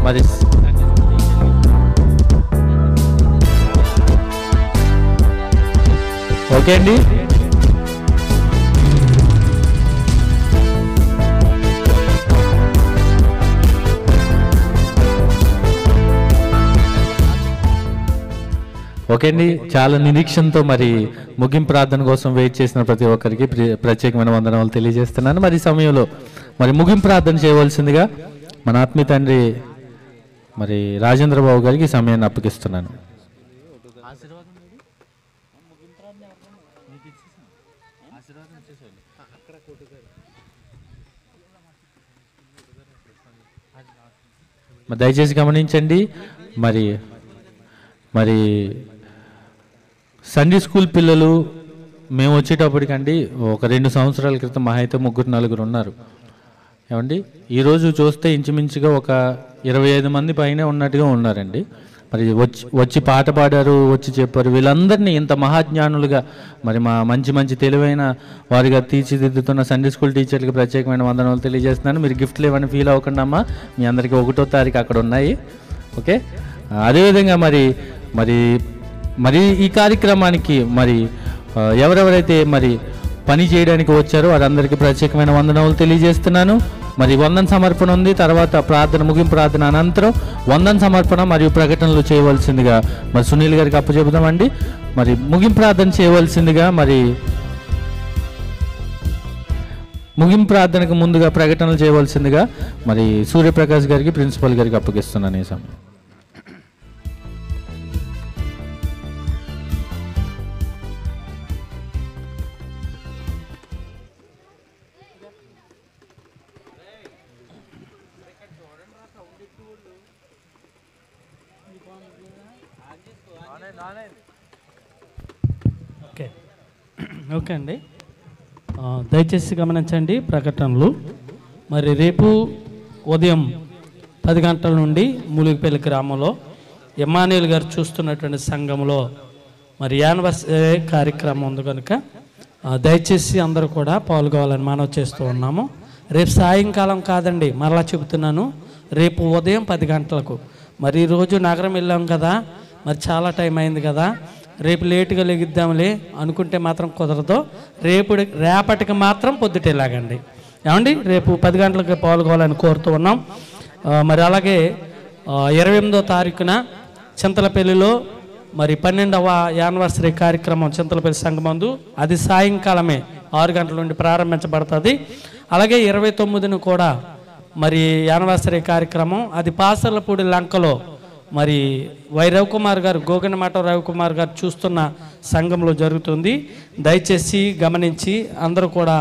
మరి ఓకే అండి. ఓకే అండి, చాలా నిరీక్షణతో మరి ముగింపు ప్రార్థన కోసం వెయిట్ చేసిన ప్రతి ఒక్కరికి ప్రత్యేకమైన వందనాలు తెలియజేస్తున్నాను. మరి ఈ సమయంలో మరి ముగింపు ప్రార్థన చేయవలసిందిగా మన ఆత్మీయ తండ్రి మరి రాజేంద్ర బాబు గారికి ఈ సమయాన్ని అప్పగిస్తున్నాను. మరి దయచేసి గమనించండి. మరి మరి సండే స్కూల్ పిల్లలు మేము వచ్చేటప్పటికండి ఒక 2 సంవత్సరాల క్రితం మహా అయితే 3-4 ఉన్నారు. ఏమండి ఈరోజు చూస్తే ఇంచుమించుగా ఒక 25 మంది పైనే ఉన్నట్టుగా ఉన్నారండి. మరి వచ్చి పాట పాడారు, వచ్చి చెప్పారు. వీళ్ళందరినీ ఇంత మహాజ్ఞానులుగా మరి మా మంచి తెలివైన వారిగా తీర్చిదిద్దుతున్న సండే స్కూల్ టీచర్లకు ప్రత్యేకమైన వందనాలు తెలియజేస్తున్నాను. మీరు గిఫ్ట్లు ఏమైనా ఫీల్ అవ్వకుండా అమ్మా, మీ అందరికీ 1వ తారీఖు అక్కడ ఉన్నాయి. ఓకే, అదేవిధంగా మరి ఈ కార్యక్రమానికి మరి ఎవరెవరైతే మరి పని చేయడానికి వచ్చారో వారందరికీ ప్రత్యేకమైన వందనాలు తెలియజేస్తున్నాను. మరి వందన సమర్పణ ఉంది. తర్వాత ప్రార్థన, ముగింపు ప్రార్థన అనంతరం వందన సమర్పణ మరియు ప్రకటనలు చేయవలసిందిగా మరి సునీల్ గారికి అప్పచెబుదామండి. మరి ముగింపు ప్రార్థన చేయవలసిందిగా ముగింపు ప్రార్థనకు ముందుగా ప్రకటనలు చేయవలసిందిగా మరి సూర్యప్రకాష్ గారికి, ప్రిన్సిపల్ గారికి అప్పగిస్తున్నాను ఈ సమయం. ఓకే అండి, దయచేసి గమనించండి ప్రకటనలు. మరి రేపు ఉదయం 10 గంటల నుండి మూలిగిపల్లి గ్రామంలో ఎమ్మానుయేల్ గారు చూస్తున్నటువంటి సంఘంలో మరి యానివర్సరీ కార్యక్రమం ఉంది కనుక దయచేసి అందరూ కూడా పాల్గొవాలని మనవి చేస్తూ ఉన్నాము. రేపు సాయంకాలం కాదండి, మరలా చెబుతున్నాను, రేపు ఉదయం 10 గంటలకు. మరి ఈరోజు నగరం వెళ్ళాం కదా, మరి చాలా టైం అయింది కదా, రేపు లేటుగా లెగిద్దాంలే అనుకుంటే మాత్రం కుదరదు. రేపటికి మాత్రం పొద్దుటేలాగండి. ఏమండి రేపు 10 గంటలకు పాల్గొవాలని కోరుతూ ఉన్నాం. మరి అలాగే 28వ తారీఖున చింతలపల్లిలో మరి 12వ యానివర్సరీ కార్యక్రమం చింతలపల్లి సంఘమందు, అది సాయంకాలమే 6 గంటల నుండి ప్రారంభించబడుతుంది. అలాగే 29న కూడా మరి యానివర్సరీ కార్యక్రమం, అది పాసర్లపూడి లంకలో మరి రవికుమార్ గారు, గోగనమాట రవికుమార్ గారు చూస్తున్న సంఘంలో జరుగుతుంది. దయచేసి గమనించి అందరూ కూడా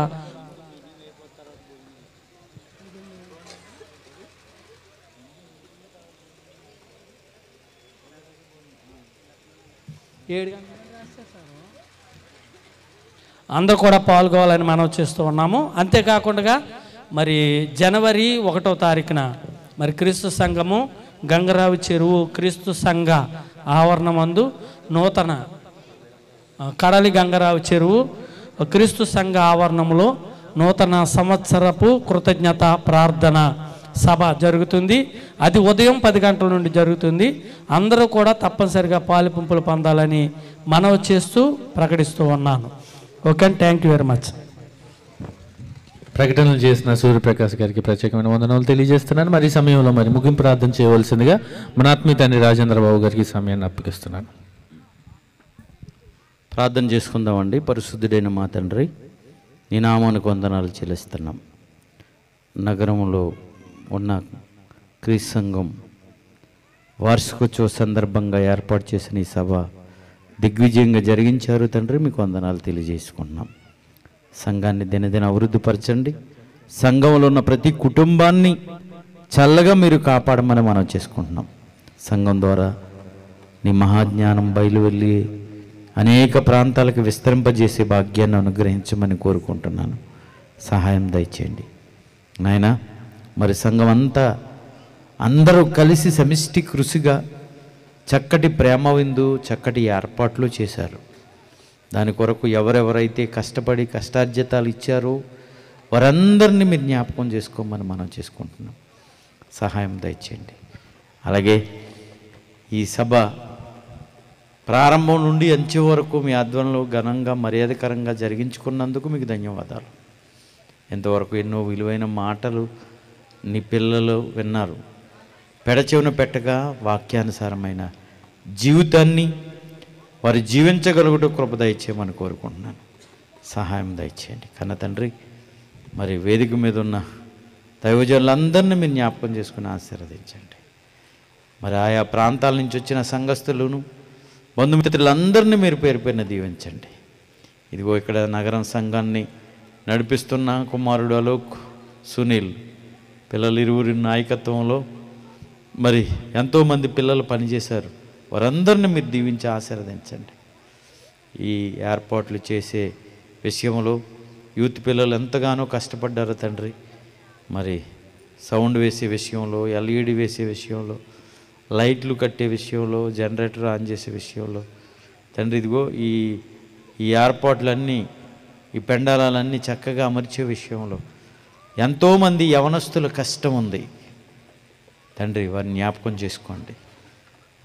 అందరూ కూడా పాల్గొవాలని మనం చేస్తూ ఉన్నాము. అంతేకాకుండా మరి జనవరి 1వ తారీఖున మరి క్రీస్తు సంఘము గంగరావు చెరువు క్రీస్తు సంఘ ఆవరణమందు నూతన కడలి గంగరావు చెరువు క్రీస్తు సంఘ ఆవరణంలో నూతన సంవత్సరపు కృతజ్ఞత ప్రార్థన సభ జరుగుతుంది. అది ఉదయం 10 గంటల నుండి జరుగుతుంది. అందరూ కూడా తప్పనిసరిగా పాలుపుంపులు పొందాలని మనవి చేస్తూ ప్రకటిస్తూ ఉన్నాను. Okay, thank you very much. ప్రకటనలు చేసిన సూర్యప్రకాష్ గారికి ప్రత్యేకమైన వందనాలు తెలియజేస్తున్నాను. మరి ఈ సమయంలో మరి ముగింపు ప్రార్థన చేయవలసిందిగా మన ఆత్మీయ తండ్రి రాజేంద్రబాబు గారికి సమయాన్ని అప్పగిస్తున్నాను. ప్రార్థన చేసుకుందామండి. పరిశుద్ధుడైన మా తండ్రి, నీ నామానికి వందనాలు చెల్లిస్తున్నాం. నగరంలో ఉన్న క్రీస్తు సంఘం వార్షికోత్సవ సందర్భంగా ఏర్పాటు చేసిన ఈ సభ దిగ్విజయంగా జరిగించారు తండ్రి, మీకు వందనాలు తెలియజేసుకుంటున్నాం. సంఘాన్ని దినదిన అభివృద్ధిపరచండి. సంఘంలో ఉన్న ప్రతి కుటుంబాన్ని చల్లగా మీరు కాపాడమని మనం చేసుకుంటున్నాం. సంఘం ద్వారా నీ మహాజ్ఞానం బయలు వెళ్ళి అనేక ప్రాంతాలకు విస్తరింపజేసే భాగ్యాన్ని అనుగ్రహించమని కోరుకుంటున్నాను. సహాయం దయచేయండి నాయనా. మరి సంఘం అంతా అందరూ కలిసి సమిష్టి కృషిగా చక్కటి ప్రేమ విందు, చక్కటి ఏర్పాట్లు చేశారు. దాని కొరకు ఎవరెవరైతే కష్టపడి కష్టార్జితాలు ఇచ్చారో వారందరినీ మీరు జ్ఞాపకం చేసుకోమని మనం చేసుకుంటున్నాం. సహాయం దయచేయండి. అలాగే ఈ సభ ప్రారంభం నుండి అంచె వరకు మీ ఆధ్వర్యంలో ఘనంగా మర్యాదకరంగా జరిగించుకున్నందుకు మీకు ధన్యవాదాలు. ఎంతవరకు ఎన్నో విలువైన మాటలు నీ పిల్లలు విన్నారు. పెడచెవిన పెట్టగా వాక్యానుసారమైన జీవితాన్ని వారు జీవించగలుగుట కృప దయచేయమని కోరుకుంటున్నాను. సహాయం దయచేయండి కన్న తండ్రి. మరి వేదిక మీద ఉన్న దైవజనులందరినీ మీరు జ్ఞాపకం చేసుకుని ఆశీర్వదించండి. మరి ఆయా ప్రాంతాల నుంచి వచ్చిన సంఘస్థులను, బంధుమిత్రులందరినీ మీరు పేరు పేరున దీవించండి. ఇదిగో ఇక్కడ నగరం సంఘాన్ని నడిపిస్తున్న కుమారుడు అలోక్, సునీల్ పిల్లలు ఇరువురి నాయకత్వంలో మరి ఎంతోమంది పిల్లలు పనిచేశారు, వారందరిని మీరు దీవించి ఆశీర్వదించండి. ఈ ఏర్పాట్లు చేసే విషయంలో యూత్ పిల్లలు ఎంతగానో కష్టపడ్డారు తండ్రి. మరి సౌండ్ వేసే విషయంలో, ఎల్ఈడి వేసే విషయంలో, లైట్లు కట్టే విషయంలో, జనరేటర్ ఆన్ చేసే విషయంలో తండ్రి, ఇదిగో ఈ ఏర్పాట్లన్నీ, ఈ పెండాలన్నీ చక్కగా అమర్చే విషయంలో ఎంతోమంది యవనస్తుల కష్టం ఉంది తండ్రి. వారిని జ్ఞాపకం చేసుకోండి.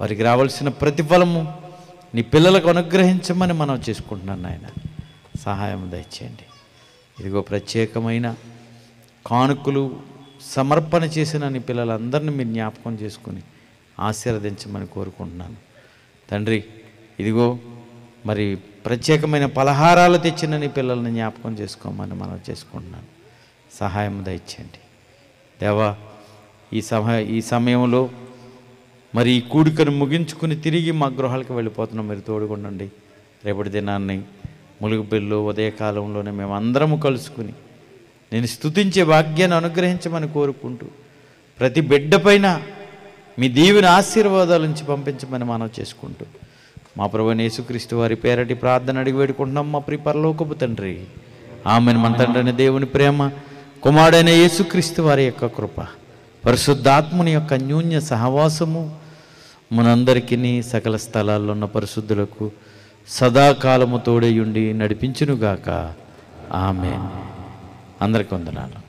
వారికి రావాల్సిన ప్రతిఫలము నీ పిల్లలకు అనుగ్రహించమని మనం చేసుకుంటున్నాను నాయన. సహాయం దయచేయండి. ఇదిగో ప్రత్యేకమైన కానుకలు సమర్పణ చేసిన నీ పిల్లలందరినీ మీరు జ్ఞాపకం చేసుకుని ఆశీర్వదించమని కోరుకుంటున్నాను తండ్రి. ఇదిగో మరి ప్రత్యేకమైన పలహారాలు తెచ్చిన నీ పిల్లల్ని జ్ఞాపకం చేసుకోమని మనం చేసుకుంటున్నాను. సహాయం దయచేయండి దేవా. ఈ సమయంలో మరి ఈ కూడికను ముగించుకుని తిరిగి మా గృహాలకు వెళ్ళిపోతున్నాం. మీరు తోడుగుండండి. రేపటి దినాన్ని ములుగుబెల్లో ఉదయకాలంలోనే మేము అందరము కలుసుకుని నేను స్తుతించే భాగ్యాన్ని అనుగ్రహించమని కోరుకుంటూ ప్రతి బిడ్డ పైన మీ దీవెన ఆశీర్వాదాల నుంచి పంపించమని మనం చేసుకుంటూ మా ప్రభువైన యేసుక్రీస్తు వారి పేరటి ప్రార్థన అడిగి వేడుకుంటున్నాం మా ప్రియ పరలోకపు తండ్రి. ఆమెను. మన తండ్రి దేవుని ప్రేమ, కుమారుడైన యేసుక్రీస్తు వారి యొక్క కృప, పరిశుద్ధాత్ముని యొక్క అన్యోన్య సహవాసము మనందరికీ సకల స్థలాల్లో ఉన్న పరిశుద్ధులకు సదాకాలము తోడయుండి నడిపించునుగాక. ఆమేన్. అందరికీ వందనాలు.